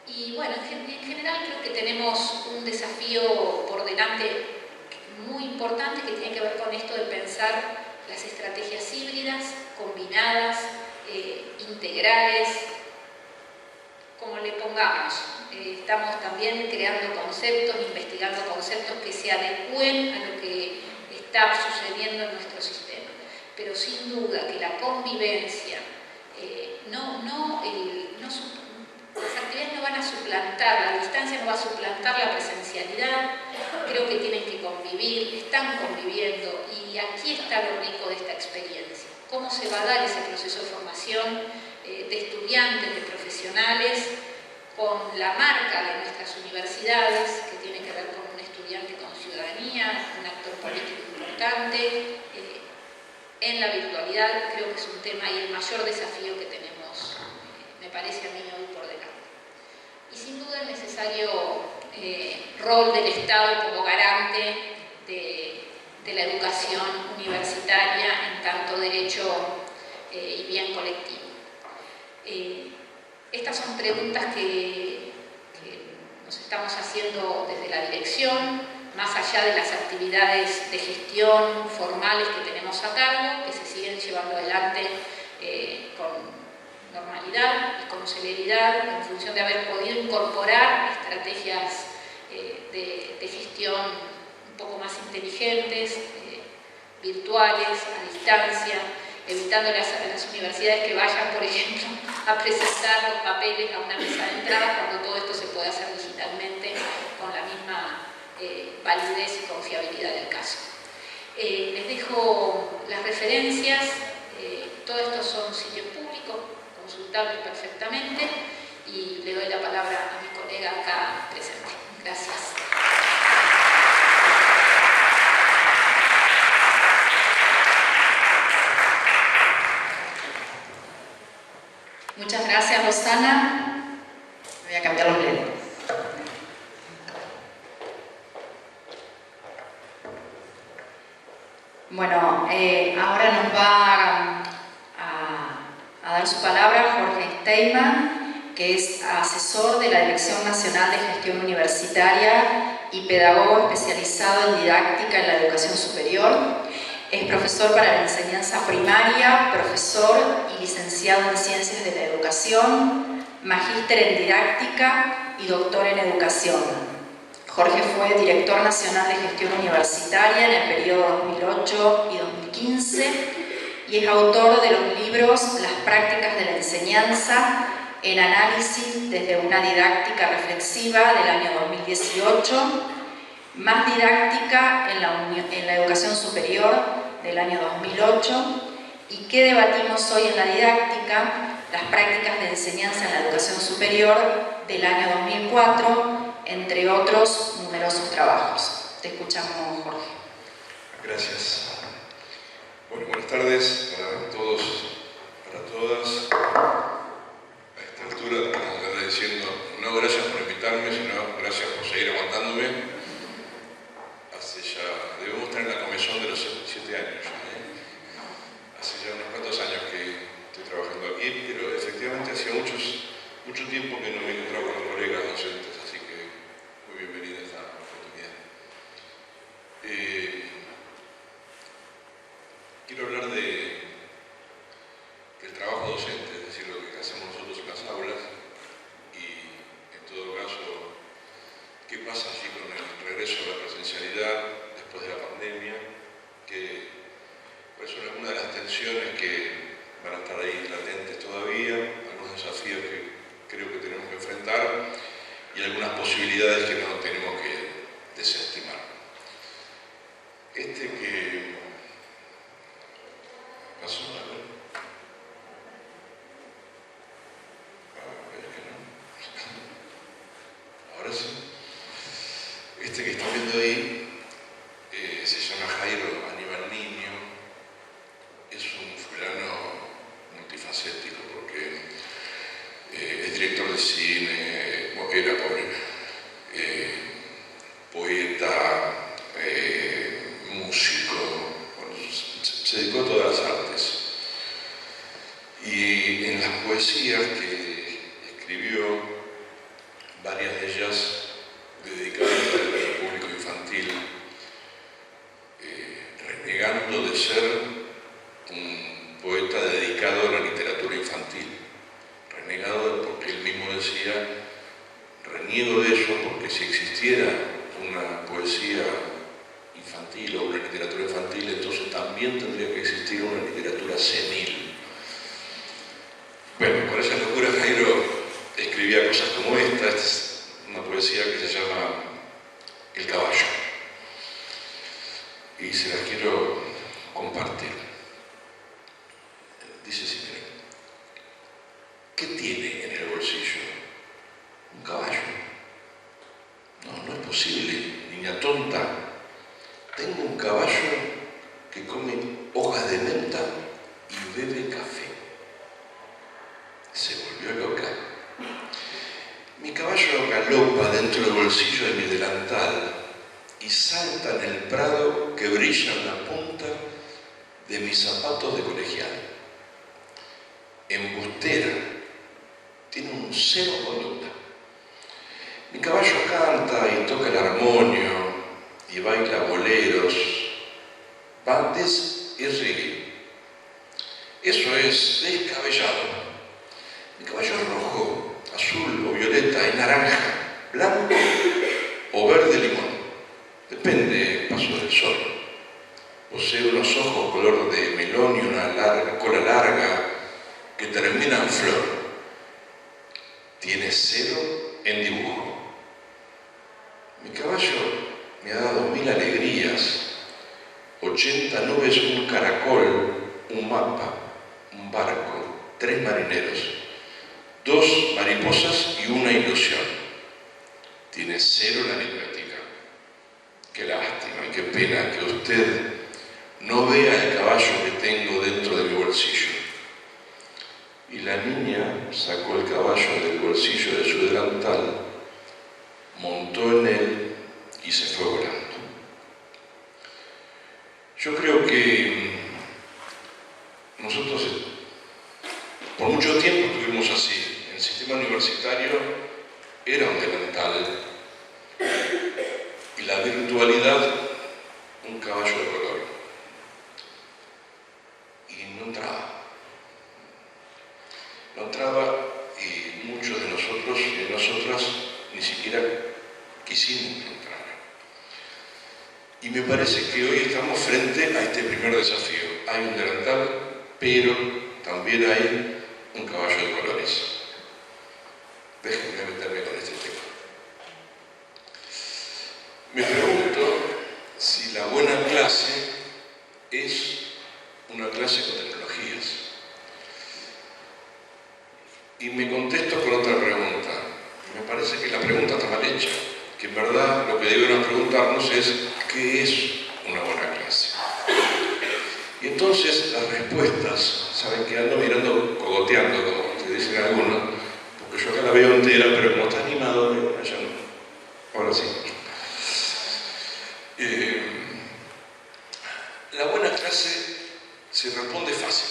Y bueno, en general creo que tenemos un desafío por delante muy importante que tiene que ver con esto de pensar las estrategias híbridas, combinadas, integrales, como le pongamos. Estamos también creando conceptos, investigando conceptos que se adecúen a lo que está sucediendo en nuestro sistema. Pero sin duda que la convivencia, las actividades no van a suplantar, la distancia no va a suplantar la presencialidad, creo que tienen que convivir, están conviviendo y aquí está lo rico de esta experiencia. ¿Cómo se va a dar ese proceso de formación de estudiantes, de profesionales, con la marca de nuestras universidades, que tiene que ver con un estudiante con ciudadanía, un actor político importante? En la virtualidad creo que es un tema y el mayor desafío que tenemos, me parece a mí hoy por delante. Y sin duda el necesario rol del Estado como garante de la educación universitaria en tanto derecho y bien colectivo. Estas son preguntas que nos estamos haciendo desde la dirección, más allá de las actividades de gestión formales que tenemos a cargo, que se siguen llevando adelante con normalidad y con celeridad en función de haber podido incorporar estrategias de gestión un poco más inteligentes, virtuales, a distancia, evitando a las universidades que vayan, por ejemplo, a presentar los papeles a una mesa de entrada cuando todo esto se puede hacer digitalmente con la misma validez y confiabilidad del caso. Les dejo las referencias, todo esto son sitios públicos, consultables perfectamente, y le doy la palabra a mi colega acá presente. Gracias. Bueno, ahora nos va a dar su palabra Jorge Steinman, que es asesor de la Dirección Nacional de Gestión Universitaria y pedagogo especializado en didáctica en la educación superior. Es profesor para la enseñanza primaria, profesor y licenciado en Ciencias de la Educación, magíster en didáctica y doctor en educación. Jorge fue director nacional de gestión universitaria en el periodo 2008 y 2015 y es autor de los libros Las prácticas de la enseñanza en análisis desde una didáctica reflexiva del año 2018, Más didáctica en la educación superior del año 2008 y ¿Qué debatimos hoy en la didáctica? Las prácticas de enseñanza en la educación superior del año 2004, entre otros numerosos trabajos. Te escuchamos, Jorge. Gracias. Bueno, buenas tardes para todos, para todas. A esta altura tengo que andar diciendo no gracias por invitarme, sino gracias por seguir aguantándome. Hace ya, debemos estar en la comezón de los 7 años ya, Hace ya unos cuantos años que estoy trabajando aquí, pero efectivamente hacía mucho tiempo que no me encontraba con colegas docentes, así que muy bienvenida esta oportunidad. Quiero hablar del trabajo docente, es decir, lo que hacemos nosotros en las aulas y, en todo caso, qué pasa allí con el regreso a la presencialidad después de la pandemia, cuáles son algunas de las tensiones que van a estar ahí latentes todavía, algunos desafíos que creo que tenemos que enfrentar y algunas posibilidades que no tenemos que desestimar. Que pasó, a ver. Que no. Ahora sí. Que están viendo ahí se llama Jairo Aníbal Niño. Es un fulano multifacético porque es director de cine, era poeta, músico, bueno, se dedicó a todas las artes. Y en las poesías que escribió, varias de ellas dedicadas al público infantil, renegando de ser un poeta dedicado a la literatura infantil, renegado porque él mismo decía, reniego de eso porque si existiera una poesía infantil o una literatura infantil, entonces también tendría que existir una literatura senil. Bueno, con esa locura Jairo escribía cosas como esta es una poesía que se llama El caballo, y se las quiero compartir. Dice así, miren, ¿qué tiene en el bolsillo? Un caballo. No es posible, niña tonta. Tengo un caballo que come hojas de menta y bebe café. Se volvió loca. Mi caballo galopa dentro del bolsillo de mi delantal y salta en el prado que brilla en la punta de mis zapatos de colegial. Embustera, tiene un cero conducta. Mi caballo canta y toca el armonio y baila boleros, bandes y reggae. Eso es descabellado. Mi caballo es rojo, azul o violeta y naranja, blanco o verde limón. Depende del paso del sol. Posee unos ojos color de melón y una cola larga que termina en flor. Tiene 0 en dibujo. Mi caballo me ha dado 1000 alegrías, 80 nubes, un caracol, un mapa, un barco, 3 marineros, 2 mariposas y una ilusión. Tiene 0 la aritmética. Qué lástima y qué pena que usted no vea el caballo que tengo dentro de mi bolsillo. Y la niña sacó el caballo del bolsillo de su delantal, montó en él y se fue volando. Yo creo que la virtualidad un caballo de color. Y no entraba. No entraba y muchos de nosotros y de nosotras ni siquiera quisimos entrar. Y me parece que hoy estamos frente a este primer desafío. Hay un delantal, pero también hay un caballo de colores. Déjenme meterme con este tema. Me pregunto si la buena clase es una clase con tecnologías. Y me contesto con otra pregunta. Me parece que la pregunta está mal hecha. Que en verdad lo que debemos preguntarnos es ¿qué es una buena clase? Y entonces las respuestas, saben que ando mirando, cogoteando, como te dicen algunos, porque yo acá la veo entera, pero como está animado, allá no. Ahora sí. La buena clase se responde fácil.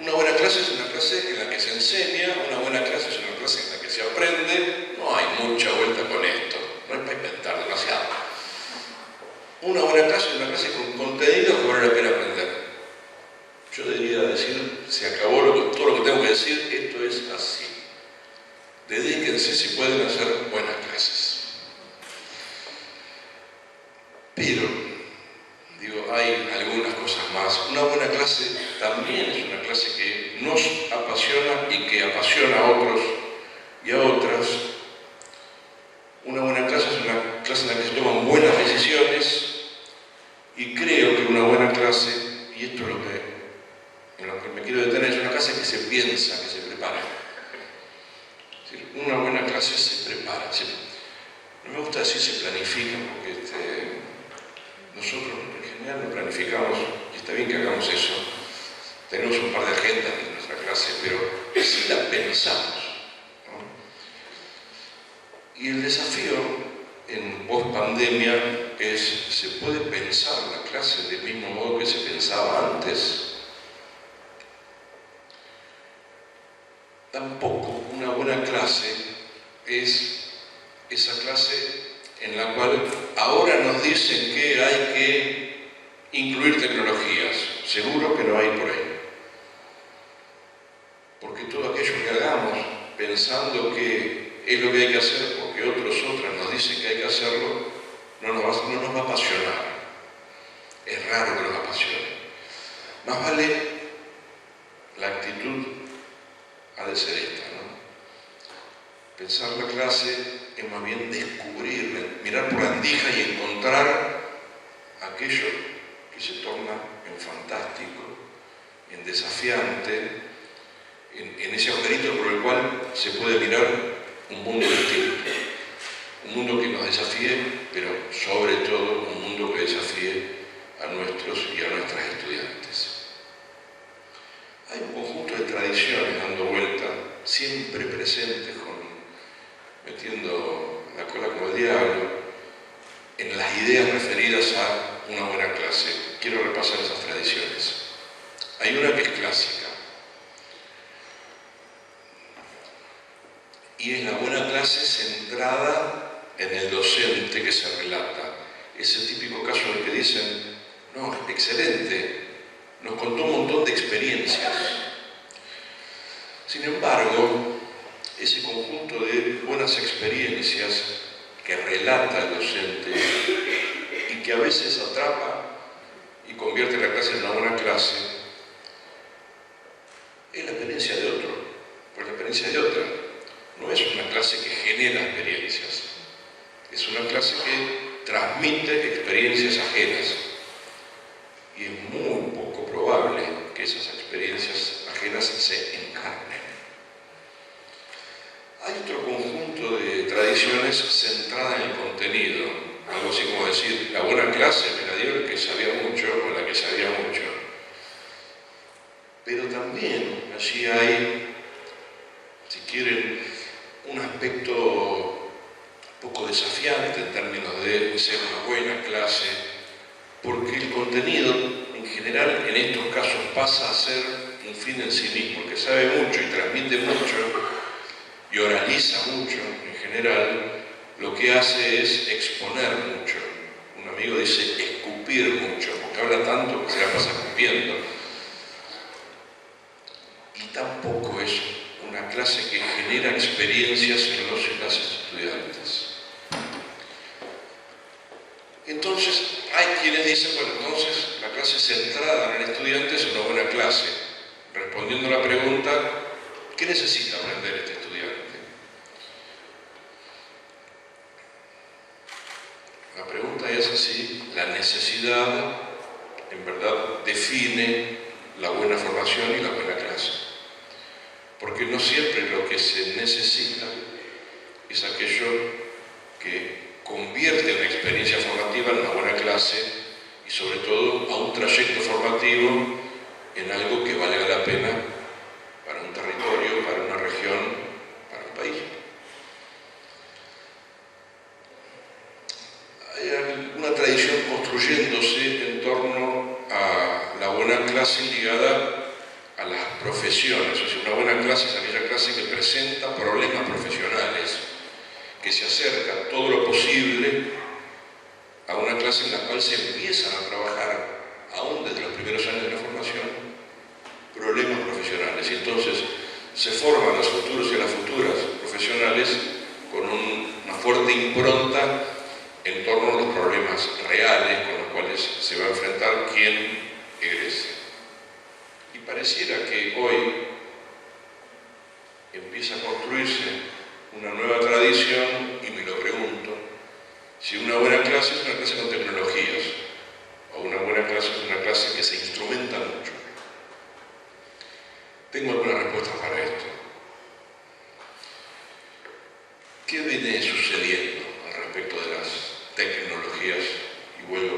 Una buena clase es una clase en la que se enseña, una buena clase es una clase en la que se aprende. No hay mucha vuelta con esto, no hay para inventar demasiado. Una buena clase es una clase con contenidos que vale la pena aprender. Yo debería decir, se acabó todo lo que tengo que decir, esto es así. Dedíquense si pueden hacer buenas clases. Pero, digo, hay algunas cosas más. Una buena clase también es una clase que nos apasiona y que apasiona a otros y a otras. Una buena clase es una clase en la que se toman buenas decisiones y creo que una buena clase, y esto es en lo que me quiero detener, es una clase que se piensa, que se prepara. Es decir, una buena clase se prepara. No me gusta decir se planifica, porque nosotros en general no planificamos, y está bien que hagamos eso. Tenemos un par de agendas en nuestra clase, pero sí la pensamos, ¿no? Y el desafío en post-pandemia es, ¿se puede pensar la clase del mismo modo que se pensaba antes? Tampoco una buena clase es esa clase en la cual ahora nos dicen que hay que incluir tecnologías. Seguro que no hay por ahí. Porque todo aquello que hagamos pensando que es lo que hay que hacer porque otras nos dicen que hay que hacerlo, no nos va a apasionar. Es raro que nos apasione. Más vale la actitud ha de ser esta, ¿no? Pensar la clase es más bien descubrir, mirar por la andija y encontrar aquello que se torna en fantástico, en desafiante, en ese agujerito por el cual se puede mirar un mundo distinto, un mundo que nos desafíe, pero sobre todo un mundo que desafíe a nuestros y a nuestras estudiantes. Hay un conjunto de tradiciones dando vuelta, siempre presentes, metiendo la cola como el diablo, en las ideas referidas a una buena clase. Quiero repasar esas tradiciones. Hay una que es clásica, y es la buena clase centrada en el docente que se relata. Ese típico caso en el que dicen, no, excelente, nos contó un montón de experiencias. Sin embargo, ese conjunto de buenas experiencias que relata el docente y que a veces atrapa y convierte la clase en una buena clase, es la experiencia de otro, pues la experiencia de otra. No es una clase que genera experiencias, es una clase que transmite experiencias ajenas. Y es muy poco probable que esas experiencias ajenas se encarnen. Hay otro conjunto de tradiciones centradas en el contenido, algo así como decir, la buena clase me la dio el que sabía mucho o la que sabía mucho. Pero también allí hay, si quieren, un aspecto un poco desafiante en términos de ser una buena clase, porque el contenido en general en estos casos pasa a ser un fin en sí mismo, el que sabe mucho y transmite mucho y oraliza mucho en general, lo que hace es exponer mucho. tanto que se la pasa copiando. Y tampoco es una clase que genera experiencias en los y las estudiantes. Entonces, hay quienes dicen, bueno, entonces la clase centrada en el estudiante es una buena clase. Respondiendo a la pregunta, ¿qué necesita aprender este estudiante? La pregunta es si la necesidad en verdad define la buena formación y la buena clase. Porque no siempre lo que se necesita es aquello que convierte una experiencia formativa en una buena clase y sobre todo a un trayecto formativo en algo que valga la pena para un territorio, para una región, para un país. Hay alguna tradición construyéndose en torno a la buena clase ligada a las profesiones. O sea, una buena clase es aquella clase que presenta problemas profesionales, que se acerca todo lo posible a una clase en la cual se empiezan a trabajar, aún desde los primeros años de la formación, problemas profesionales. Y entonces se forman los futuros y las futuras profesionales con una fuerte impronta en torno a los problemas reales con los cuales se va a enfrentar quien egrese. Y pareciera que hoy empieza a construirse una nueva tradición, y me lo pregunto, si una buena clase es una clase con tecnologías, o una buena clase es una clase que se instrumenta mucho. Tengo alguna respuesta para esto. ¿Qué viene sucediendo al respecto de las tecnologías? Y vuelvo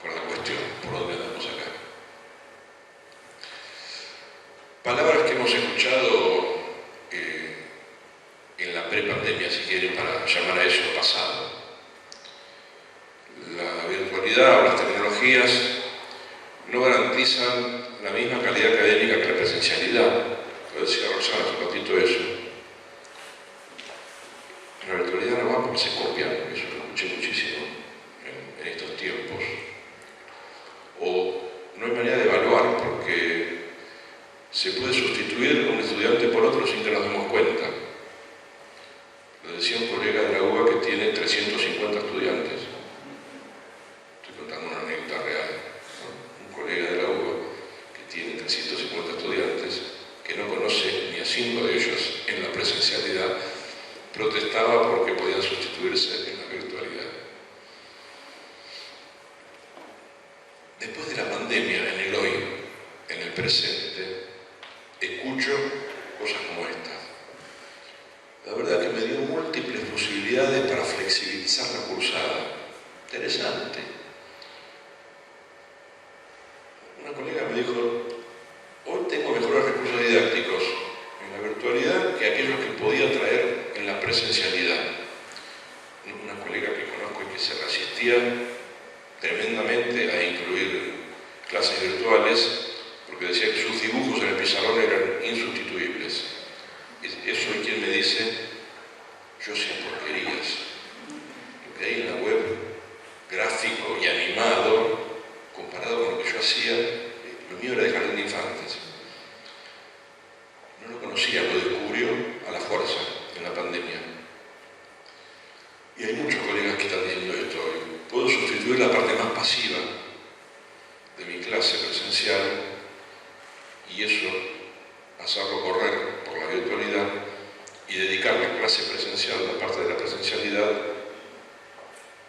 con la cuestión, ¿por dónde andamos acá? Palabras que hemos escuchado en la prepandemia, si quieren, para llamar a eso pasado. La virtualidad o las tecnologías no garantizan la misma calidad académica que la presencialidad. Lo decía Rosana hace un ratito eso. En la virtualidad no va porque se copian, eso lo escuché muchísimo en estos tiempos. O no hay manera de evaluar porque se puede sustituir un estudiante por otro sin que nos demos cuenta. Lo decía un colega de la UBA que tiene 350 estudiantes. Estoy contando una anécdota real, ¿no? Un colega de la UBA que tiene 350 estudiantes, que no conoce ni a 5 de ellos en la presencialidad, protestaba porque podían sustituirse en la virtualidad. Después de la pandemia, en el hoy, en el presente, escucho cosas como esta. La verdad que me dio múltiples posibilidades para flexibilizar la cursada. Interesante. Una colega me dijo, hoy tengo mejores recursos didácticos en la virtualidad que aquellos que podía traer en la presencialidad. Una colega que conozco y que se resistía tremendamente a incluir clases virtuales porque decía que sus dibujos en el pizarrón eran insustituibles. Eso es quien me dice, yo sé porquerías. Lo que hay en la web, gráfico y animado, comparado con lo que yo hacía, lo mío era de jardín de infantes. No lo conocía, lo descubrió a la fuerza en la pandemia. Y hay muchos colegas que están diciendo esto hoy. Puedo sustituir la parte más pasiva de mi clase presencial y eso pasarlo a correr por la virtualidad y dedicar la clase presencial, la parte de la presencialidad,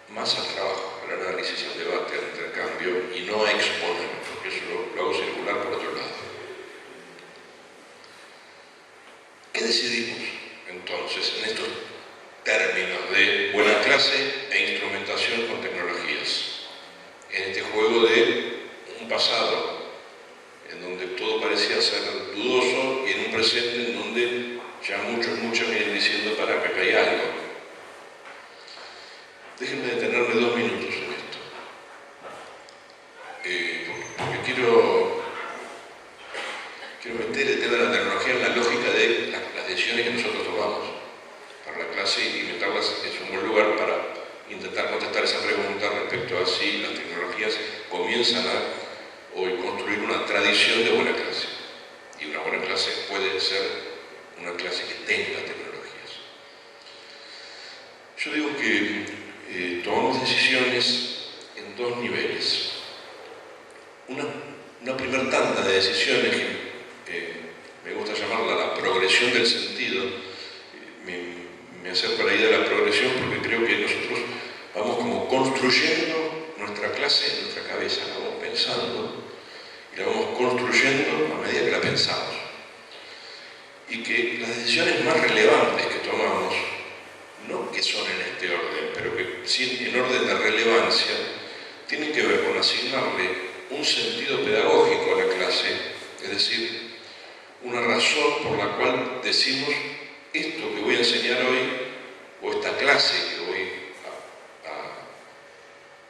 más al trabajo, al análisis, al debate, al intercambio y no a exponer, porque eso lo hago circular por otro lado. ¿Qué decidimos entonces en estos términos de buena clase e instrumentación con tecnologías? En este juego de un pasado en donde todo parecía ser dudoso y en un presente en donde ya muchos vienen diciendo para que acá hay algo. Déjenme detenerme 2 minutos en esto. Porque quiero meter el tema de la tecnología en la lógica de las decisiones que nosotros tomamos para la clase y meterlas en un buen lugar para intentar contestar esa pregunta respecto a si las tecnologías comienzan a hoy construir una tradición de buena clase. Y una buena clase puede ser una clase que tenga tecnologías. Yo digo que tomamos decisiones en dos niveles. Una primera tanda de decisiones que me gusta llamarla la progresión del sentido. Me acerco a la idea de la progresión porque creo que nosotros vamos como construyendo nuestra clase en nuestra cabeza, la vamos pensando y la vamos construyendo a medida que la pensamos. Y que las decisiones más relevantes que tomamos, no que son en este orden, pero que sí en orden de relevancia, tienen que ver con asignarle un sentido pedagógico a la clase, es decir, una razón por la cual decimos esto que voy a enseñar hoy, o esta clase que voy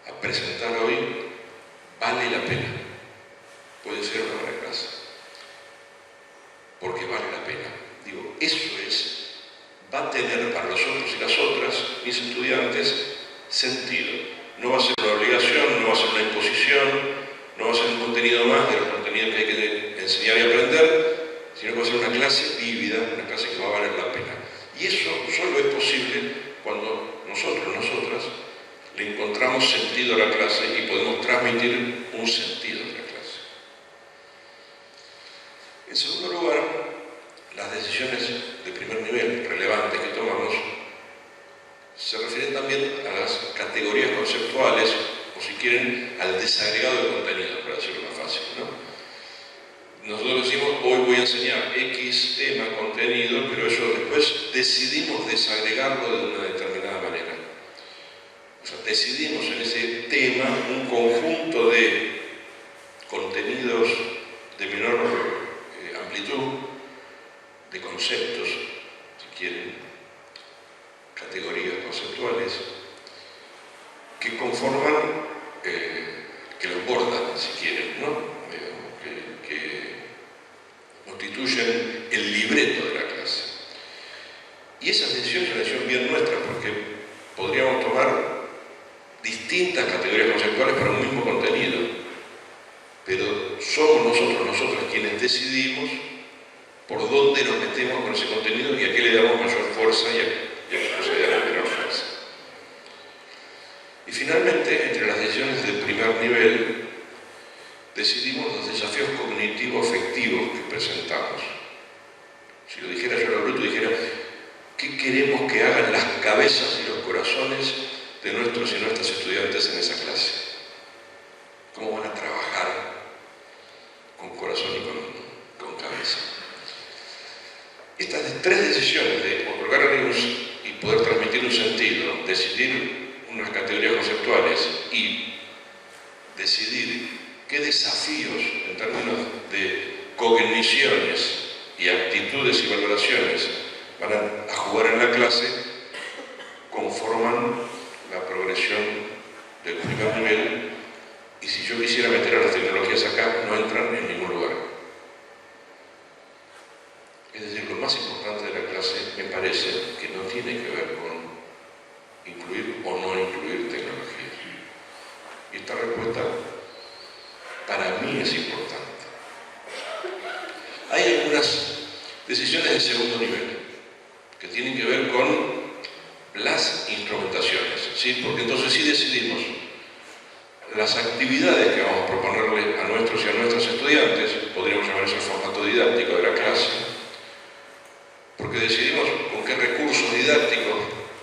a presentar hoy, vale la pena. Puede ser una buena clase. Porque vale la pena. Digo, eso va a tener para los otros y las otras, mis estudiantes, sentido. No va a ser una obligación, no va a ser una imposición, no va a ser un contenido más de los contenidos que hay que enseñar y aprender, sino que va a ser una clase vívida, una clase que va a valer la pena. Y eso solo es posible cuando nosotras, le encontramos sentido a la clase y podemos transmitir un sentido de la clase. En segundo lugar, las decisiones de primer nivel relevantes que tomamos se refieren también a las categorías conceptuales, o si quieren, al desagregado de contenido, para decirlo más fácil, ¿no? Nosotros decimos, hoy voy a enseñar X tema, contenido, pero eso después decidimos desagregarlo de una determinada manera. O sea, decidimos en ese tema un conjunto de contenidos de menor amplitud, de conceptos, si quieren, categorías conceptuales, que conforman, que lo bordan, si quieren, ¿no? Que constituyen el libreto de la clase. Y esas decisiones son decisiones bien nuestras, porque podríamos tomar distintas categorías conceptuales para un mismo contenido, pero somos nosotras quienes decidimos por dónde nos metemos con ese contenido y a qué le damos mayor fuerza y a qué cosa le damos menor fuerza. Y finalmente, entre las decisiones del primer nivel, decidimos los desafíos cognitivo-afectivos que presentamos. Si lo dijera yo a lo bruto, dijera, ¿qué queremos que hagan las cabezas y los corazones de nuestros y nuestras estudiantes en esa clase? ¿Cómo van a trabajar con corazón y con cabeza? Estas tres decisiones de otorgarle y poder transmitir un sentido, decidir unas categorías conceptuales y decidir qué desafíos en términos de cogniciones y actitudes y valoraciones van a jugar en la clase, conforman la progresión del primer nivel, y si yo quisiera meter a las tecnologías acá, no entran en ningún lugar. Es decir, lo más importante de la clase me parece que no tiene que ver con incluir o no incluir tecnologías. Y esta respuesta para mí es importante. Hay algunas decisiones de segundo nivel que tienen que ver con las instrumentaciones, ¿sí? Porque entonces sí decidimos las actividades que vamos a proponerle a nuestros y a nuestras estudiantes, podríamos llamar eso el formato didáctico de la clase, porque decidimos con qué recursos didácticos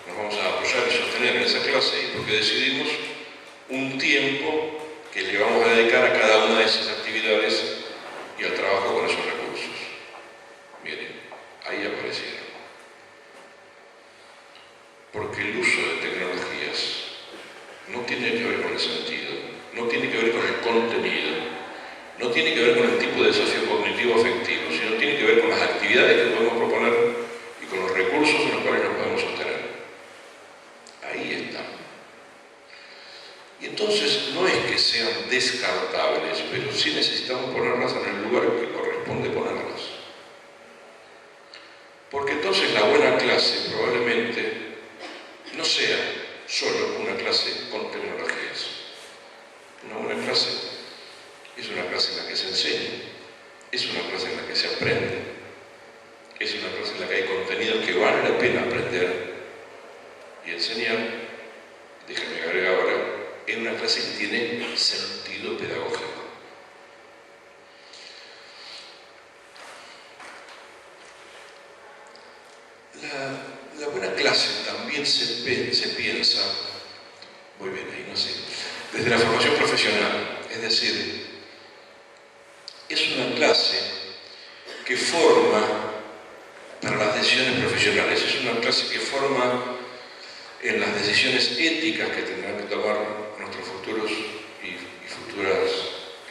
nos vamos a apoyar y sostener en esa clase, y porque decidimos un tiempo que le vamos a dedicar a cada una de esas actividades y al trabajo con esos recursos. Miren, ahí aparecieron. Porque el uso de tecnologías no tiene que ver con el sentido, no tiene que ver con el contenido, no tiene que ver con el tipo de desafío cognitivo afectivo, sino tiene que ver con las actividades que podemos proponer y con los recursos en los cuales nos podemos sostener. Ahí están. Y entonces no es que sean descartables, pero sí necesitamos ponerlas en el lugar que corresponde ponerlas. Porque entonces la buena clase probablemente no sea solo una clase con tecnologías. Una buena clase es una clase clase que tiene sentido pedagógico. La buena clase también se piensa, muy bien ahí, no sé, desde la formación profesional, es decir, es una clase que forma para las decisiones profesionales, es una clase que forma en las decisiones éticas que tendrán que tomar nuestros futuros y futuras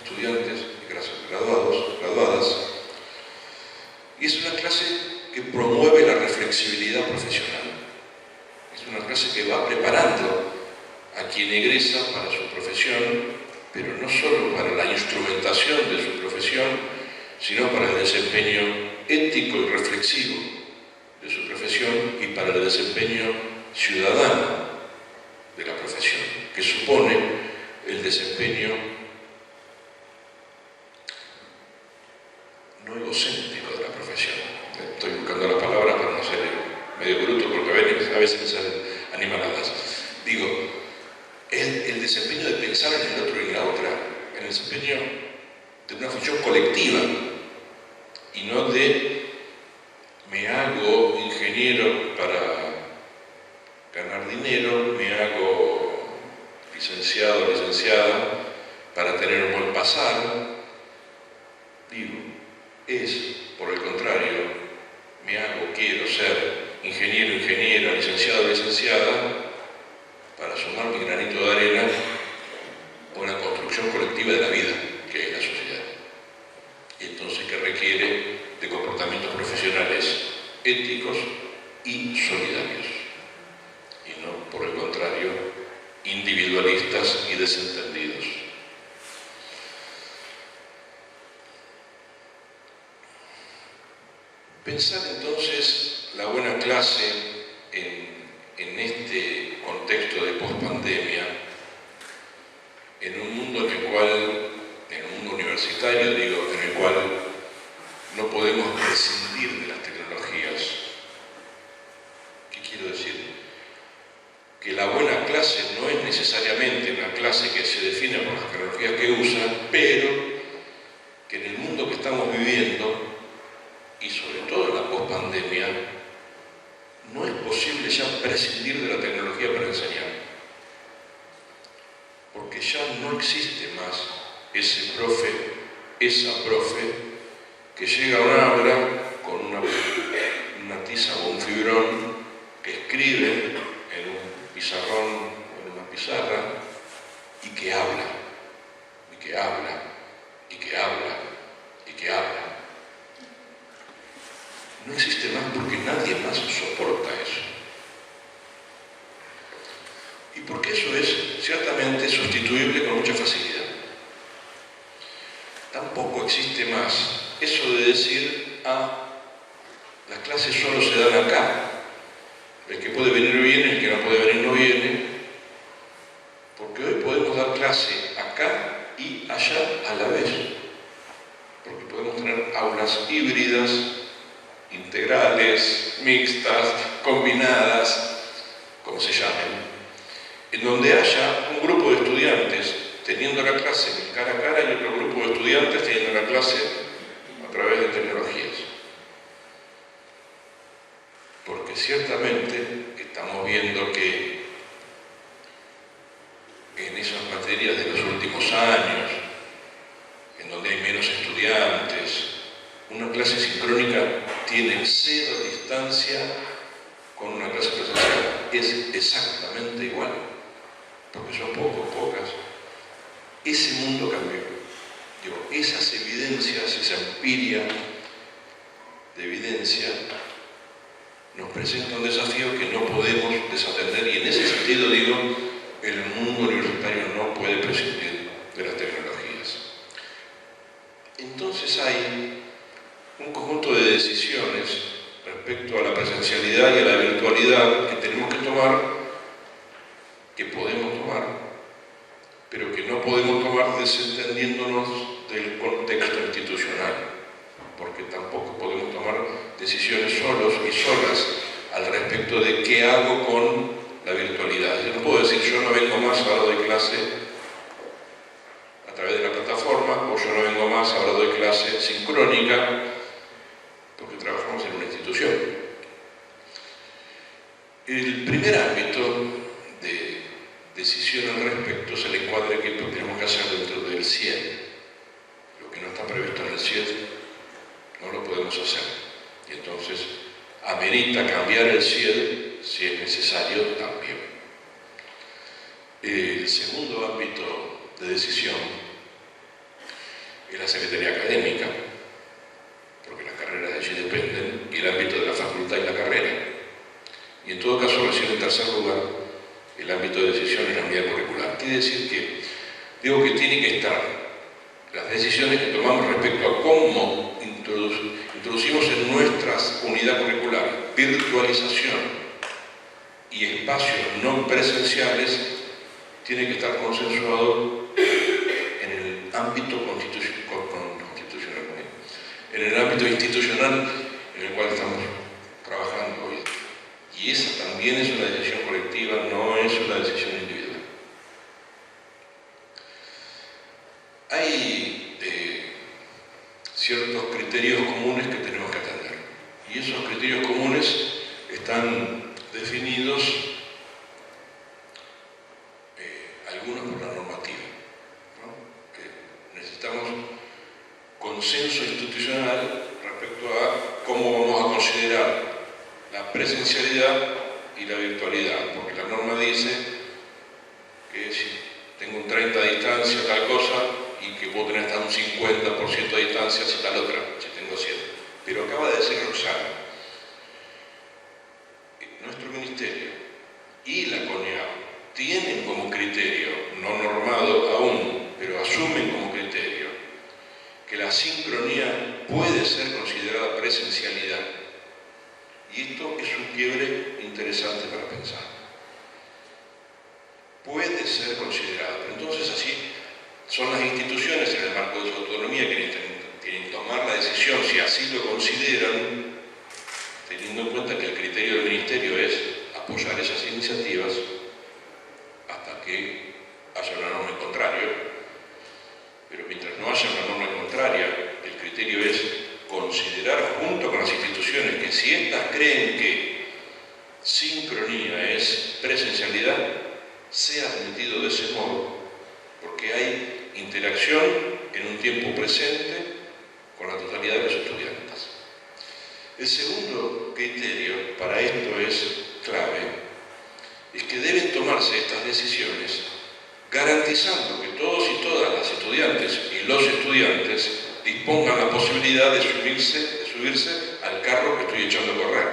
estudiantes y graduadas, y es una clase que promueve la reflexibilidad profesional. Es una clase que va preparando a quien egresa para su profesión, pero no solo para la instrumentación de su profesión, sino para el desempeño ético y reflexivo de su profesión y para el desempeño ciudadano de la profesión, que supone el desempeño no egocéntrico de la profesión. Estoy buscando las palabras para no ser medio bruto, porque a veces me salen animaladas. Digo, el desempeño de pensar en el otro y en la otra, en el desempeño de una función colectiva, y no de me hago ingeniero para ganar dinero, me hago licenciado o licenciada para tener un buen pasar. Digo, es, por el contrario, quiero ser ingeniero, ingeniera, licenciado, licenciada, para sumar mi granito de arena a una construcción colectiva de la vida, que es la sociedad. Y entonces que requiere de comportamientos profesionales éticos y solidarios, y no, por el contrario, individualistas y desentendidos. Pensar entonces la buena clase en este contexto de pospandemia, en un mundo en el cual, en un mundo universitario, digo, en el cual no podemos prescindir de las tecnologías. ¿Qué quiero decir? Que la buena clase no es necesariamente una clase que se define por las tecnologías que usa, pero que en el mundo que estamos viviendo, y sobre todo en la pospandemia, no es posible ya prescindir de la tecnología para enseñar. Porque ya no existe más ese profe, esa profe, que llega a un aula con una tiza o un fibrón, que escribe en un pizarrón o en una pizarra, y que habla, y que habla, y que habla, y que habla. No existe más porque nadie más soporta eso. Y porque eso es ciertamente sustituible con mucha facilidad. Tampoco existe más eso de decir, las clases solo se dan acá. El que puede venir viene, el que no puede venir no viene. Porque hoy podemos dar clase acá y allá a la vez. Porque podemos tener aulas híbridas, integrales, mixtas, combinadas, como se llamen, en donde haya un grupo de estudiantes teniendo la clase cara a cara y otro grupo de estudiantes teniendo la clase a través de tecnologías. Porque ciertamente estamos viendo que en esas materias de los últimos años, en donde hay menos estudiantes, una clase sincrónica tiene cero distancia con una clase presencial. Es exactamente igual, porque son pocas. Ese mundo cambió. Esas evidencias, esa empiria de evidencia, nos presenta un desafío que no podemos desatender, y en ese sentido digo, el mundo universitario no puede prescindir de las tecnologías. Entonces hay un conjunto de decisiones respecto a la presencialidad y a la virtualidad que tenemos que tomar, que podemos tomar, pero que no podemos tomar desentendiéndonos del contexto institucional, porque tampoco podemos tomar decisiones solos y solas al respecto de qué hago con la virtualidad. Yo no puedo decir, yo no vengo más a la hora de clase no vengo más, ahora doy clase sincrónica, porque trabajamos en una institución. El primer ámbito de decisión al respecto es el encuadre que tenemos que hacer dentro del CIED. Lo que no está previsto en el CIED no lo podemos hacer. Y entonces amerita cambiar el CIED si es necesario también. El segundo ámbito de decisión es la Secretaría Académica, porque las carreras de allí dependen, y el ámbito de la facultad y la carrera. Y en todo caso, recién en tercer lugar, el ámbito de decisión es la unidad curricular. Quiere decir que, digo que tiene que estar las decisiones que tomamos respecto a cómo introducimos en nuestra unidad curricular virtualización y espacios no presenciales, tiene que estar consensuado en el ámbito constitucional, en el ámbito institucional en el cual estamos trabajando hoy. Y esa también es una decisión colectiva, no es una decisión individual. Hay ciertos criterios comunes que tenemos que atender. Y esos criterios comunes están definidos, algunos por la normativa, ¿no? Que necesitamos consenso institucional respecto a cómo vamos a considerar la presencialidad y la virtualidad, porque la norma dice que si tengo un 30 de distancia tal cosa y que puedo tener hasta un 50% de distancia si tal otra, si tengo 100. Pero acaba de decir Roxana, nuestro ministerio y la CONEAU tienen como criterio, no normado aún, pero asumen como criterio, que la sincronía puede ser considerada presencialidad. Y esto es un quiebre interesante para pensar. Puede ser considerado. Entonces así son las instituciones en el marco de su autonomía que tienen que tomar la decisión, si así lo consideran, teniendo en cuenta que el criterio del ministerio es apoyar esas iniciativas hasta que haya una norma en contrario. Pero mientras no haya una norma en contraria, el criterio es considerar junto con las instituciones que si éstas creen que sincronía es presencialidad, sea admitido de ese modo, porque hay interacción en un tiempo presente con la totalidad de los estudiantes. El segundo criterio para esto es clave, es que deben tomarse estas decisiones garantizando que todos y todas las estudiantes y los estudiantes dispongan la posibilidad de subirse al carro que estoy echando a correr.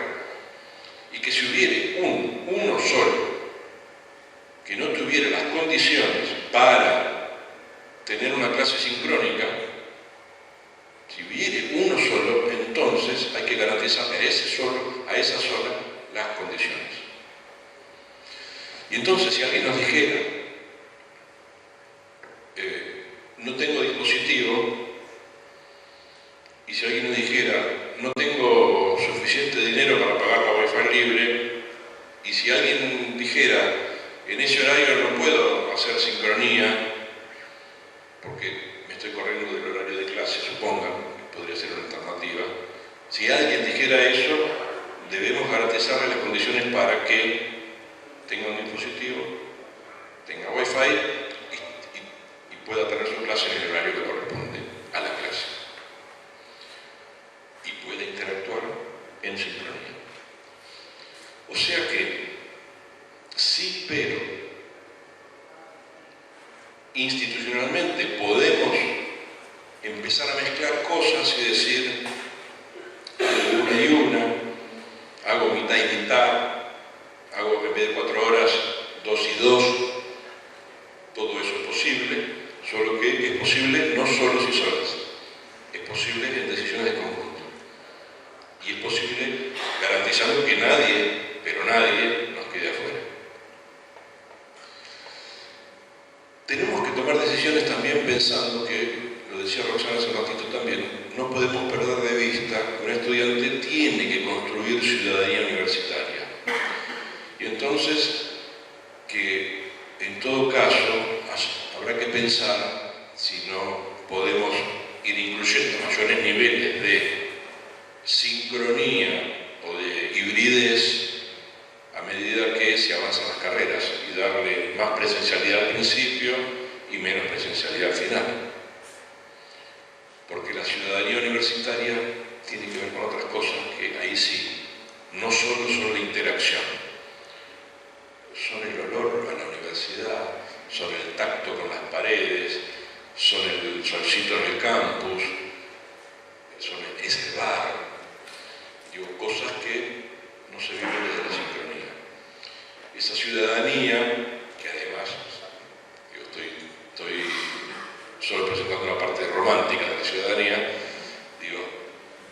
Y que si hubiere uno solo que no tuviera las condiciones para tener una clase sincrónica, si hubiere uno solo, entonces hay que garantizarle a ese solo, a esa sola, las condiciones. Y entonces si alguien nos dijera, no tengo dispositivo, y si alguien nos dijera, no tengo suficiente dinero para pagar la Wi-Fi libre, y si alguien dijera, en ese horario no puedo hacer sincronía, porque me estoy corriendo del horario de clase, supongan, que podría ser una alternativa, si alguien dijera eso, debemos garantizarle las condiciones para que tenga un dispositivo, tenga Wi-Fi, pueda tener su clase en el horario que corresponde a la clase y pueda interactuar en sincronía. O sea que sí, pero institucionalmente podemos empezar a mezclar cosas y decir hago una y una, hago mitad y mitad, hago en vez de 4 horas 2 y 2, todo eso es posible. Solo que es posible no solos y solas, es posible en decisiones de conjunto. Y es posible garantizando que nadie, pero nadie, nos quede afuera. Tenemos que tomar decisiones también pensando que, lo decía Roxana hace un ratito también, no podemos perder de vista que un estudiante tiene que construir ciudadanía universitaria. Y entonces, que en todo caso habrá que pensar si no podemos y menos presencialidad al final. Porque la ciudadanía universitaria tiene que ver con otras cosas que ahí sí, no solo son la interacción, son el olor a la universidad, son el tacto con las paredes, son el solcito en el campus, es el bar, digo, cosas que no se viven desde la sincronía. Esa ciudadanía, que además, digo, estoy solo presentando una parte romántica de la ciudadanía, digo,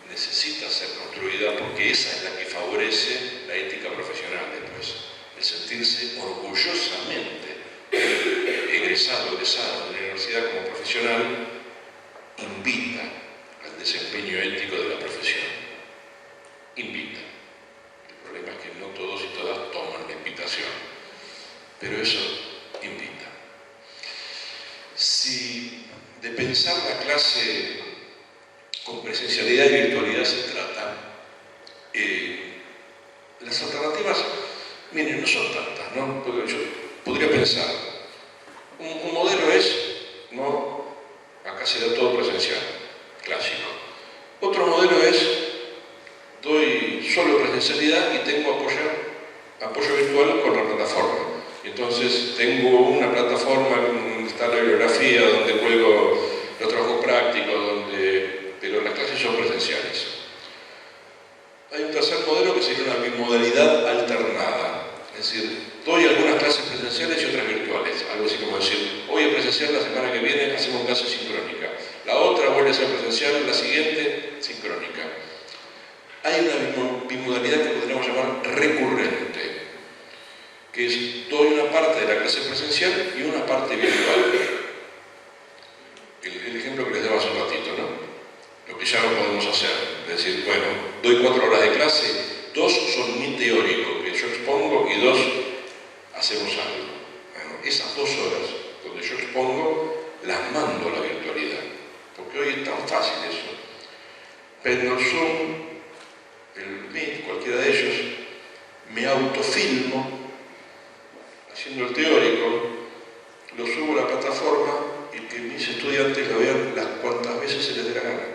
necesita ser construida porque esa es la que favorece la ética profesional después. El sentirse orgullosamente egresado de la universidad como profesional invita al desempeño ético de la profesión. Invita. El problema es que no todos y todas toman la invitación, pero eso invita. Si de pensar la clase con presencialidad y virtualidad se trata, las alternativas, miren, no son tantas, ¿no? Porque yo podría pensar, un modelo es, no, acá se da todo presencial, clásico. Otro modelo es, doy solo presencialidad y tengo apoyo virtual con la plataforma. Entonces tengo una plataforma donde está la bibliografía, donde cuelgo los trabajos prácticos, pero las clases son presenciales. Hay un tercer modelo que sería una bimodalidad alternada, es decir, doy algunas clases presenciales y otras virtuales, algo así como decir, hoy es presencial, la semana que viene hacemos clase sincrónica, la otra vuelve a ser presencial, la siguiente sincrónica. Hay una bimodalidad que podríamos llamar recurrente, que es, doy una parte de la clase presencial y una parte virtual. El ejemplo que les daba hace un ratito, ¿no? Lo que ya no podemos hacer, es decir, bueno, doy 4 horas de clase, 2 son mi teórico, que yo expongo, y 2 hacemos algo. Bueno, esas 2 horas donde yo expongo, las mando a la virtualidad, porque hoy es tan fácil eso. Prendo el Zoom, el Meet, cualquiera de ellos, me autofilmo haciendo el teórico, lo subo a la plataforma y que mis estudiantes lo vean las cuantas veces se les dé la gana.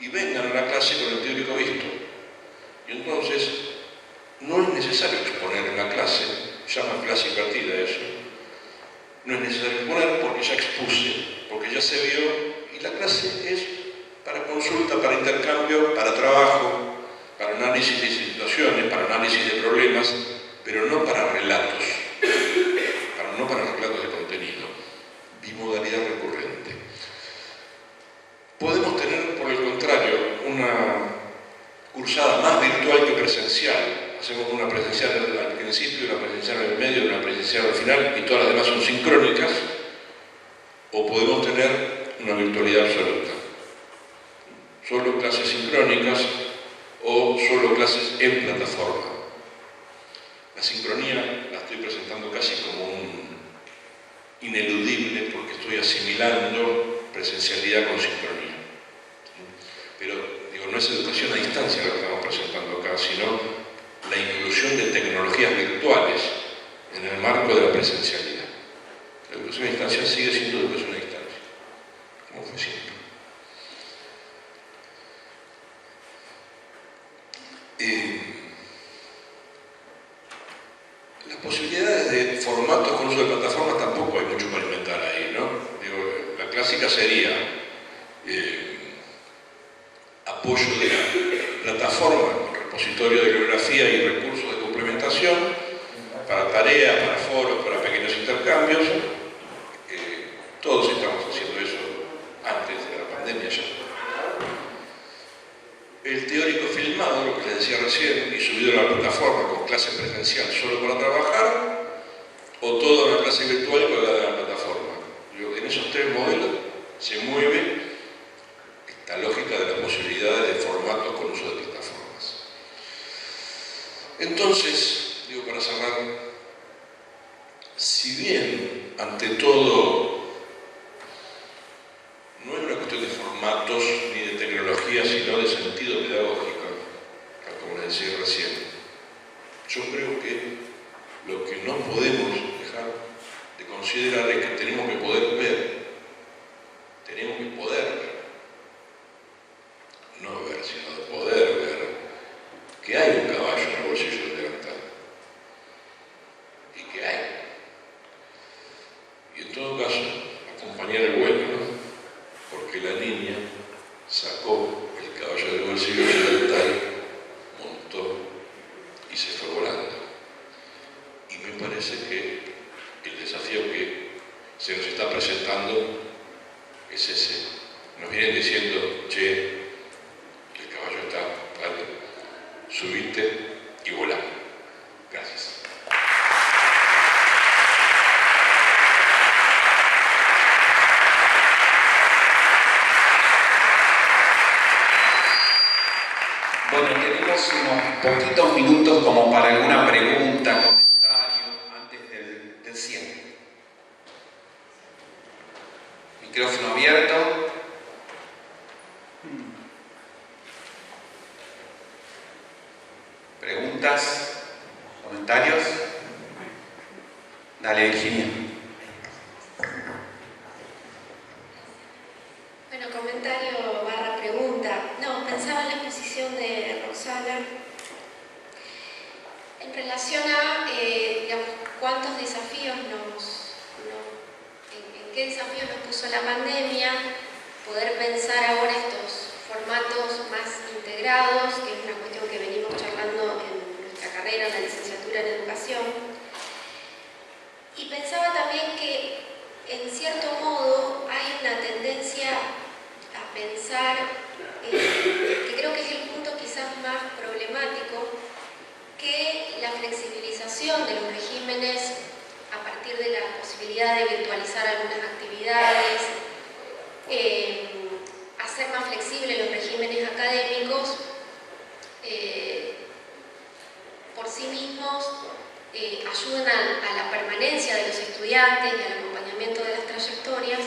Y vengan a la clase con el teórico visto. Y entonces, no es necesario exponer en la clase, llama clase invertida eso. No es necesario exponer porque ya expuse, porque ya se vio, y la clase es para consulta, para intercambio, para trabajo, para análisis de situaciones, para análisis de problemas, pero no para relatos, no para relatos de contenido. Bimodalidad recurrente. Podemos tener, por el contrario, una cursada más virtual que presencial. Hacemos una presencial al principio, una presencial en el medio, una presencial al final, y todas las demás son sincrónicas. O podemos tener una virtualidad absoluta. Solo clases sincrónicas o solo clases en plataforma. La sincronía la estoy presentando casi como un ineludible porque estoy asimilando presencialidad con sincronía. Pero, digo, no es educación a distancia lo que estamos presentando acá, sino la inclusión de tecnologías virtuales en el marco de la presencialidad. La educación a distancia sigue siendo educación a distancia, como fue siempre. Las posibilidades de formatos con uso de plataformas tampoco hay mucho para inventar ahí, ¿no? Digo, la clásica sería apoyo de la plataforma con repositorio de bibliografía y recursos de complementación para tareas, para foros, para pequeños intercambios. Todos estamos haciendo eso antes de la pandemia ya. El teórico filmado, lo que les decía recién, y subido a la plataforma con clase presencial solo para trabajar, o toda una clase virtual colgada en la plataforma. En esos 3 modelos se mueve esta lógica de las posibilidades de formatos con uso de plataformas. Entonces, digo, para cerrar, si bien, ante todo, no es una cuestión de formatos ni de tecnología, sino de sentido pedagógico, tal como les decía recién. Yo creo que lo que no podemos dejar de considerar es que tenemos que poder ver, no ver, sino de poder ver que hay un caballo en el bolsillo del delantal. Y que hay. Y en todo caso, acompañar el vuelo, ¿no? Porque la niña sacó el caballo del bolsillo del delantal, montó y se fue volando. Y me parece que el desafío que se nos está presentando es ese. Nos vienen diciendo, che, el caballo está, dale, subite y volá. Gracias. Bueno, tenemos unos poquitos minutos como para alguna pregunta, comentario, antes del cierre. Micrófono abierto. ¿Preguntas? ¿Comentarios? Dale, Virginia. Bueno, comentario barra pregunta. No, pensaba en la exposición de Roxana en relación a, digamos, cuántos desafíos en qué desafíos nos puso la pandemia, poder pensar ahora estos formatos más integrados, que es una cuestión que venimos charlando en nuestra carrera, en la licenciatura en educación. Y pensaba también que, en cierto modo, hay una tendencia a pensar, que creo que es el punto quizás más problemático, que la flexibilización de los regímenes a partir de la posibilidad de virtualizar algunas actividades, hacer más flexibles los regímenes académicos, por sí mismos ayudan a la permanencia de los estudiantes y al acompañamiento de las trayectorias,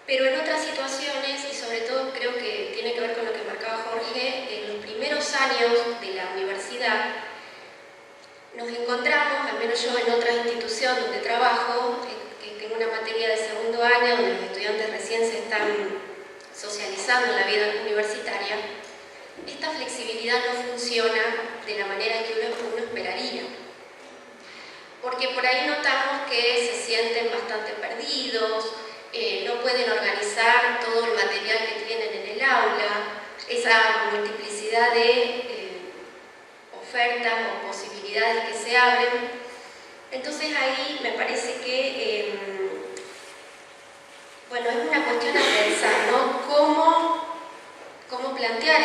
pero en otras situaciones, y sobre todo creo que tiene que ver con lo que marcaba Jorge, en los primeros años de la universidad nos encontramos, al menos yo en otra institución donde trabajo, que en una materia de segundo año, donde los estudiantes recién se están socializando en la vida universitaria, esta flexibilidad no funciona de la manera que uno esperaría. Porque por ahí notamos que se sienten bastante perdidos, no pueden organizar todo el material que tienen en el aula, esa multiplicidad de ofertas o posibilidades que se abren. Entonces ahí me parece que bueno, es una cuestión a pensar, ¿no? ¿Cómo plantear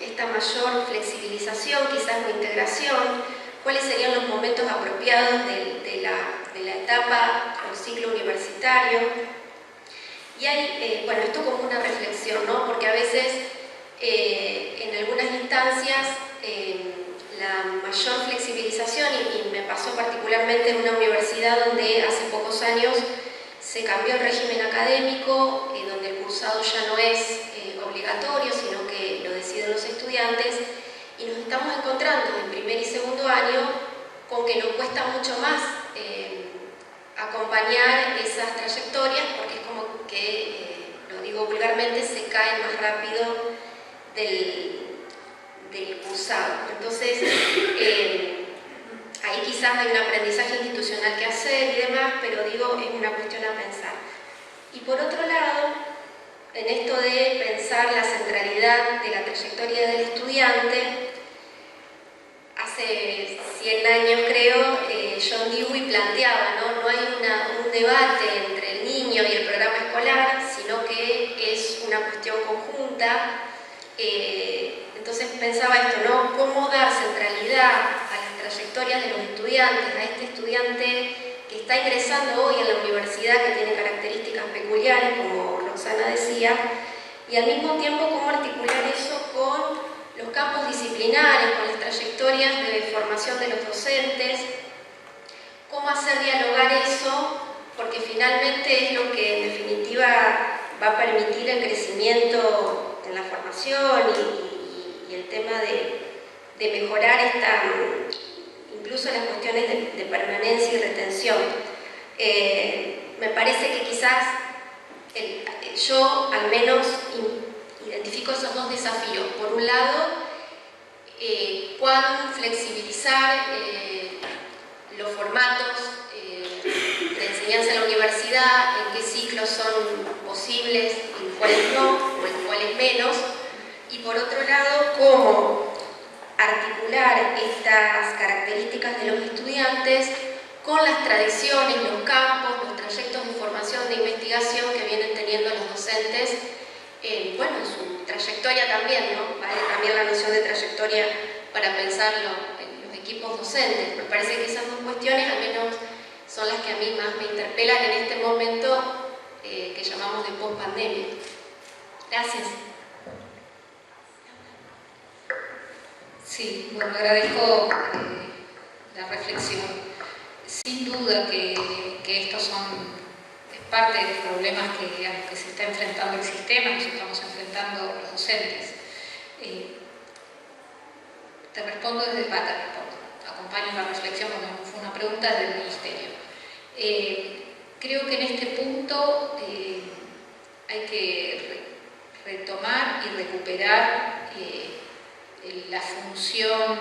esta mayor flexibilización, quizás o integración? ¿Cuáles serían los momentos apropiados de la etapa o ciclo universitario? Y hay, bueno, esto como una reflexión, ¿no? Porque a veces en algunas instancias la mayor flexibilización, y me pasó particularmente en una universidad donde hace pocos años se cambió el régimen académico, donde el cursado ya no es obligatorio, sino que lo deciden los estudiantes, y nos estamos encontrando en primer y segundo año con que nos cuesta mucho más acompañar esas trayectorias, porque es como que, lo digo vulgarmente, se caen más rápido del cursado. Entonces, ahí quizás hay un aprendizaje institucional que hacer y demás, pero digo, es una cuestión a pensar. Y por otro lado, en esto de pensar la centralidad de la trayectoria del estudiante, hace 100 años creo, John Dewey planteaba, ¿no? No hay un debate entre el niño y el programa escolar, sino que es una cuestión conjunta. Entonces pensaba esto, ¿no? ¿Cómo dar centralidad a las trayectorias de los estudiantes, a este estudiante que está ingresando hoy en la universidad, que tiene características peculiares, como Roxana decía, y al mismo tiempo cómo articular eso con los campos disciplinares, con las trayectorias de formación de los docentes, cómo hacer dialogar eso, porque finalmente es lo que en definitiva va a permitir el crecimiento en la formación y el tema de mejorar incluso las cuestiones de permanencia y retención. Me parece que quizás yo al menos identifico esos dos desafíos. Por un lado, cuán flexibilizar los formatos de enseñanza en la universidad, en qué ciclos son posibles, en cuáles no, o en cuáles menos. Y por otro lado, cómo articular estas características de los estudiantes con las tradiciones, los campos, los trayectos de formación, de investigación que vienen teniendo los docentes, en su trayectoria también, ¿no? Vale también la noción de trayectoria para pensarlo en los equipos docentes. Me parece que esas dos cuestiones al menos son las que a mí más me interpelan en este momento que llamamos de post-pandemia. Gracias. Sí, bueno, agradezco la reflexión. Sin duda que estos es parte de los problemas a los que se está enfrentando el sistema, nos estamos enfrentando los docentes. Te respondo desde el PATA, acompaño la reflexión porque fue una pregunta desde el Ministerio. Creo que en este punto hay que retomar y recuperar la función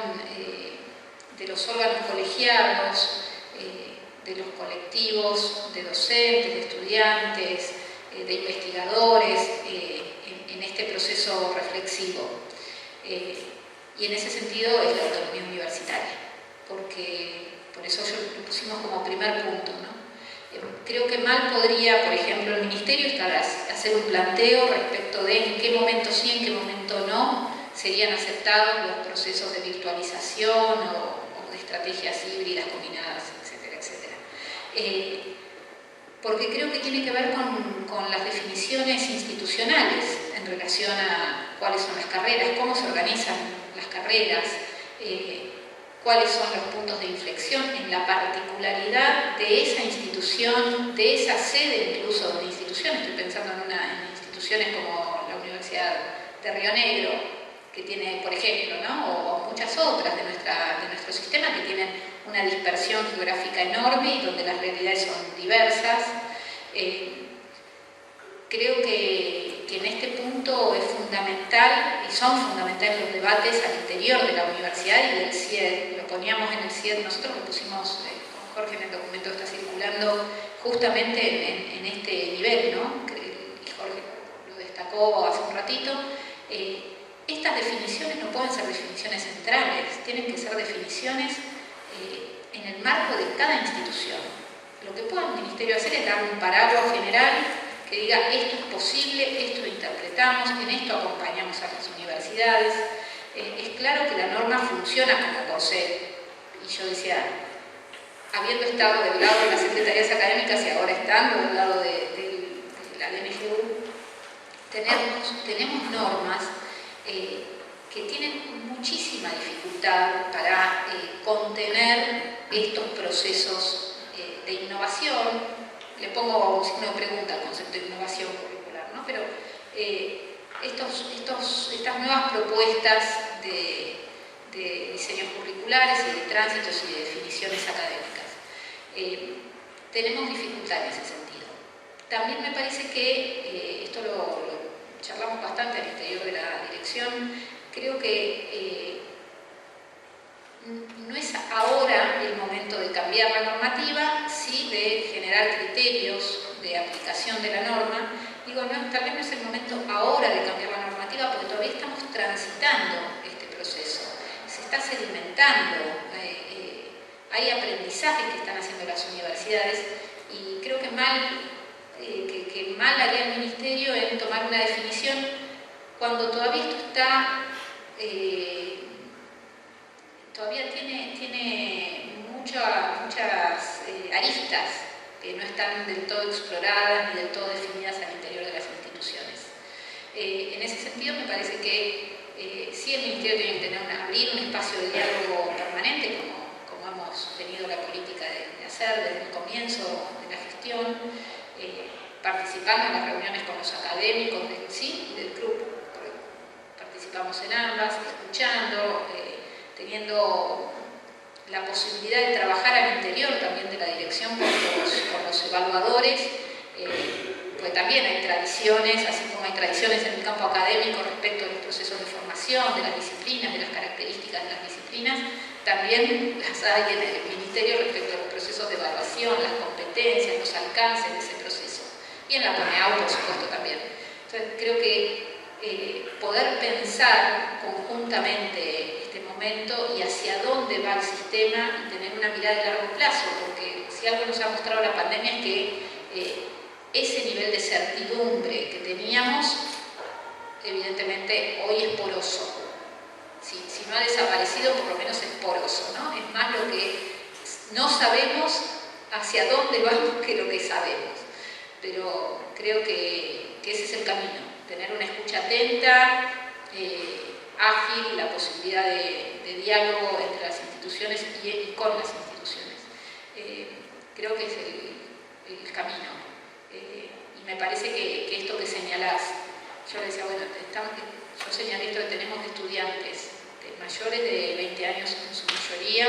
de los órganos colegiados, de los colectivos de docentes, de estudiantes, de investigadores en este proceso reflexivo. Y en ese sentido es la autonomía universitaria, porque por eso lo pusimos como primer punto, ¿no? Creo que mal podría, por ejemplo, el Ministerio hacer un planteo respecto de en qué momento sí, en qué momento no serían aceptados los procesos de virtualización o de estrategias híbridas combinadas, etcétera, etcétera. Porque creo que tiene que ver con las definiciones institucionales en relación a cuáles son las carreras, cómo se organizan las carreras, cuáles son los puntos de inflexión en la particularidad de esa institución, de esa sede incluso de instituciones. Estoy pensando en instituciones como la Universidad de Río Negro, que tiene, por ejemplo, ¿no? o muchas otras de nuestro sistema que tienen una dispersión geográfica enorme y donde las realidades son diversas. Creo que en este punto es fundamental, y son fundamentales los debates al interior de la universidad y del CIED. Lo poníamos en el CIED, nosotros lo pusimos con Jorge en el documento que está circulando justamente en este nivel, ¿no? Y Jorge lo destacó hace un ratito. Estas definiciones no pueden ser definiciones centrales, tienen que ser definiciones en el marco de cada institución. Lo que puede el Ministerio hacer es dar un parágrafo general que diga esto es posible, esto lo interpretamos, en esto acompañamos a las universidades. Es claro que la norma funciona como corset. Y yo decía, habiendo estado del lado de las secretarías académicas y ahora estando del lado de la DNGU, tenemos normas que tienen muchísima dificultad para contener estos procesos de innovación. Le pongo un signo de pregunta al concepto de innovación curricular, ¿no? Pero estas nuevas propuestas de diseños curriculares y de tránsitos y de definiciones académicas, tenemos dificultad en ese sentido. También me parece que, esto lo charlamos bastante al interior de la dirección, creo que no es ahora el momento de cambiar la normativa, sí de generar criterios de aplicación de la norma. Digo, tal vez no es el momento ahora de cambiar la normativa porque todavía estamos transitando este proceso. Se está sedimentando, hay aprendizajes que están haciendo las universidades y creo que mal haría el Ministerio en tomar una definición cuando todavía esto está... todavía tiene muchas aristas que no están del todo exploradas ni del todo definidas al interior de las instituciones. En ese sentido me parece que sí el Ministerio tiene que abrir un espacio de diálogo permanente, como hemos tenido la política de hacer desde el comienzo de la gestión, participando en las reuniones con los académicos del CIN y del CRUP. Participamos en ambas, escuchando, teniendo la posibilidad de trabajar al interior también de la dirección con los evaluadores, pues también hay tradiciones, así como hay tradiciones en el campo académico respecto a los procesos de formación, de las disciplinas, de las características de las disciplinas, también las hay en el Ministerio respecto a los procesos de evaluación, las competencias, los alcances de ese proceso. Y en la CONEAU, por supuesto, también. Entonces, creo que poder pensar conjuntamente este momento y hacia dónde va el sistema y tener una mirada de largo plazo, porque si algo nos ha mostrado la pandemia es que ese nivel de certidumbre que teníamos, evidentemente hoy es poroso. Si no ha desaparecido, por lo menos es poroso, ¿no? Es más lo que no sabemos hacia dónde vamos que lo que sabemos. Pero creo que ese es el camino, tener una escucha atenta, ágil, la posibilidad de diálogo entre las instituciones y con las instituciones. Creo que es el camino. Y me parece que esto que señalás, yo le decía, bueno, yo señalé esto que tenemos estudiantes mayores de 20 años en su mayoría,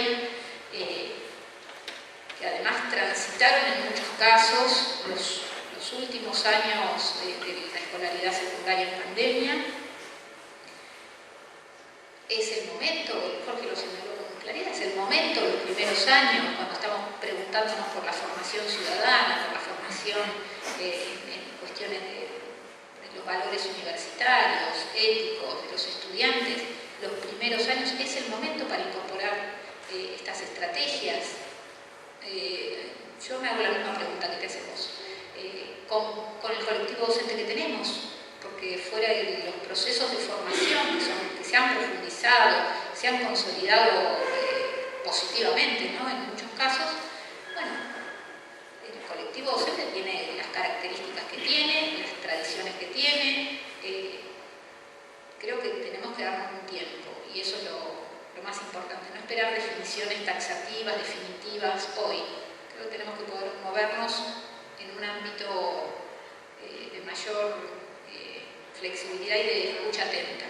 que además transitaron en muchos casos los últimos años de la escolaridad secundaria en pandemia. Es el momento, Jorge lo señaló con claridad, es el momento de los primeros años, cuando estamos preguntándonos por la formación ciudadana, por la formación en cuestiones de los valores universitarios, éticos, de los estudiantes. Los primeros años es el momento para incorporar estas estrategias. Yo me hago la misma pregunta que te haces vos. Con el colectivo docente que tenemos, porque fuera de los procesos de formación que se han profundizado, se han consolidado positivamente, ¿no? En muchos casos, bueno, el colectivo docente tiene las características que tiene, las tradiciones que tiene. Creo que tenemos que darnos un tiempo, y eso es lo más importante, no esperar definiciones taxativas, definitivas hoy. Creo que tenemos que poder movernos en un ámbito de mayor flexibilidad y de escucha atenta.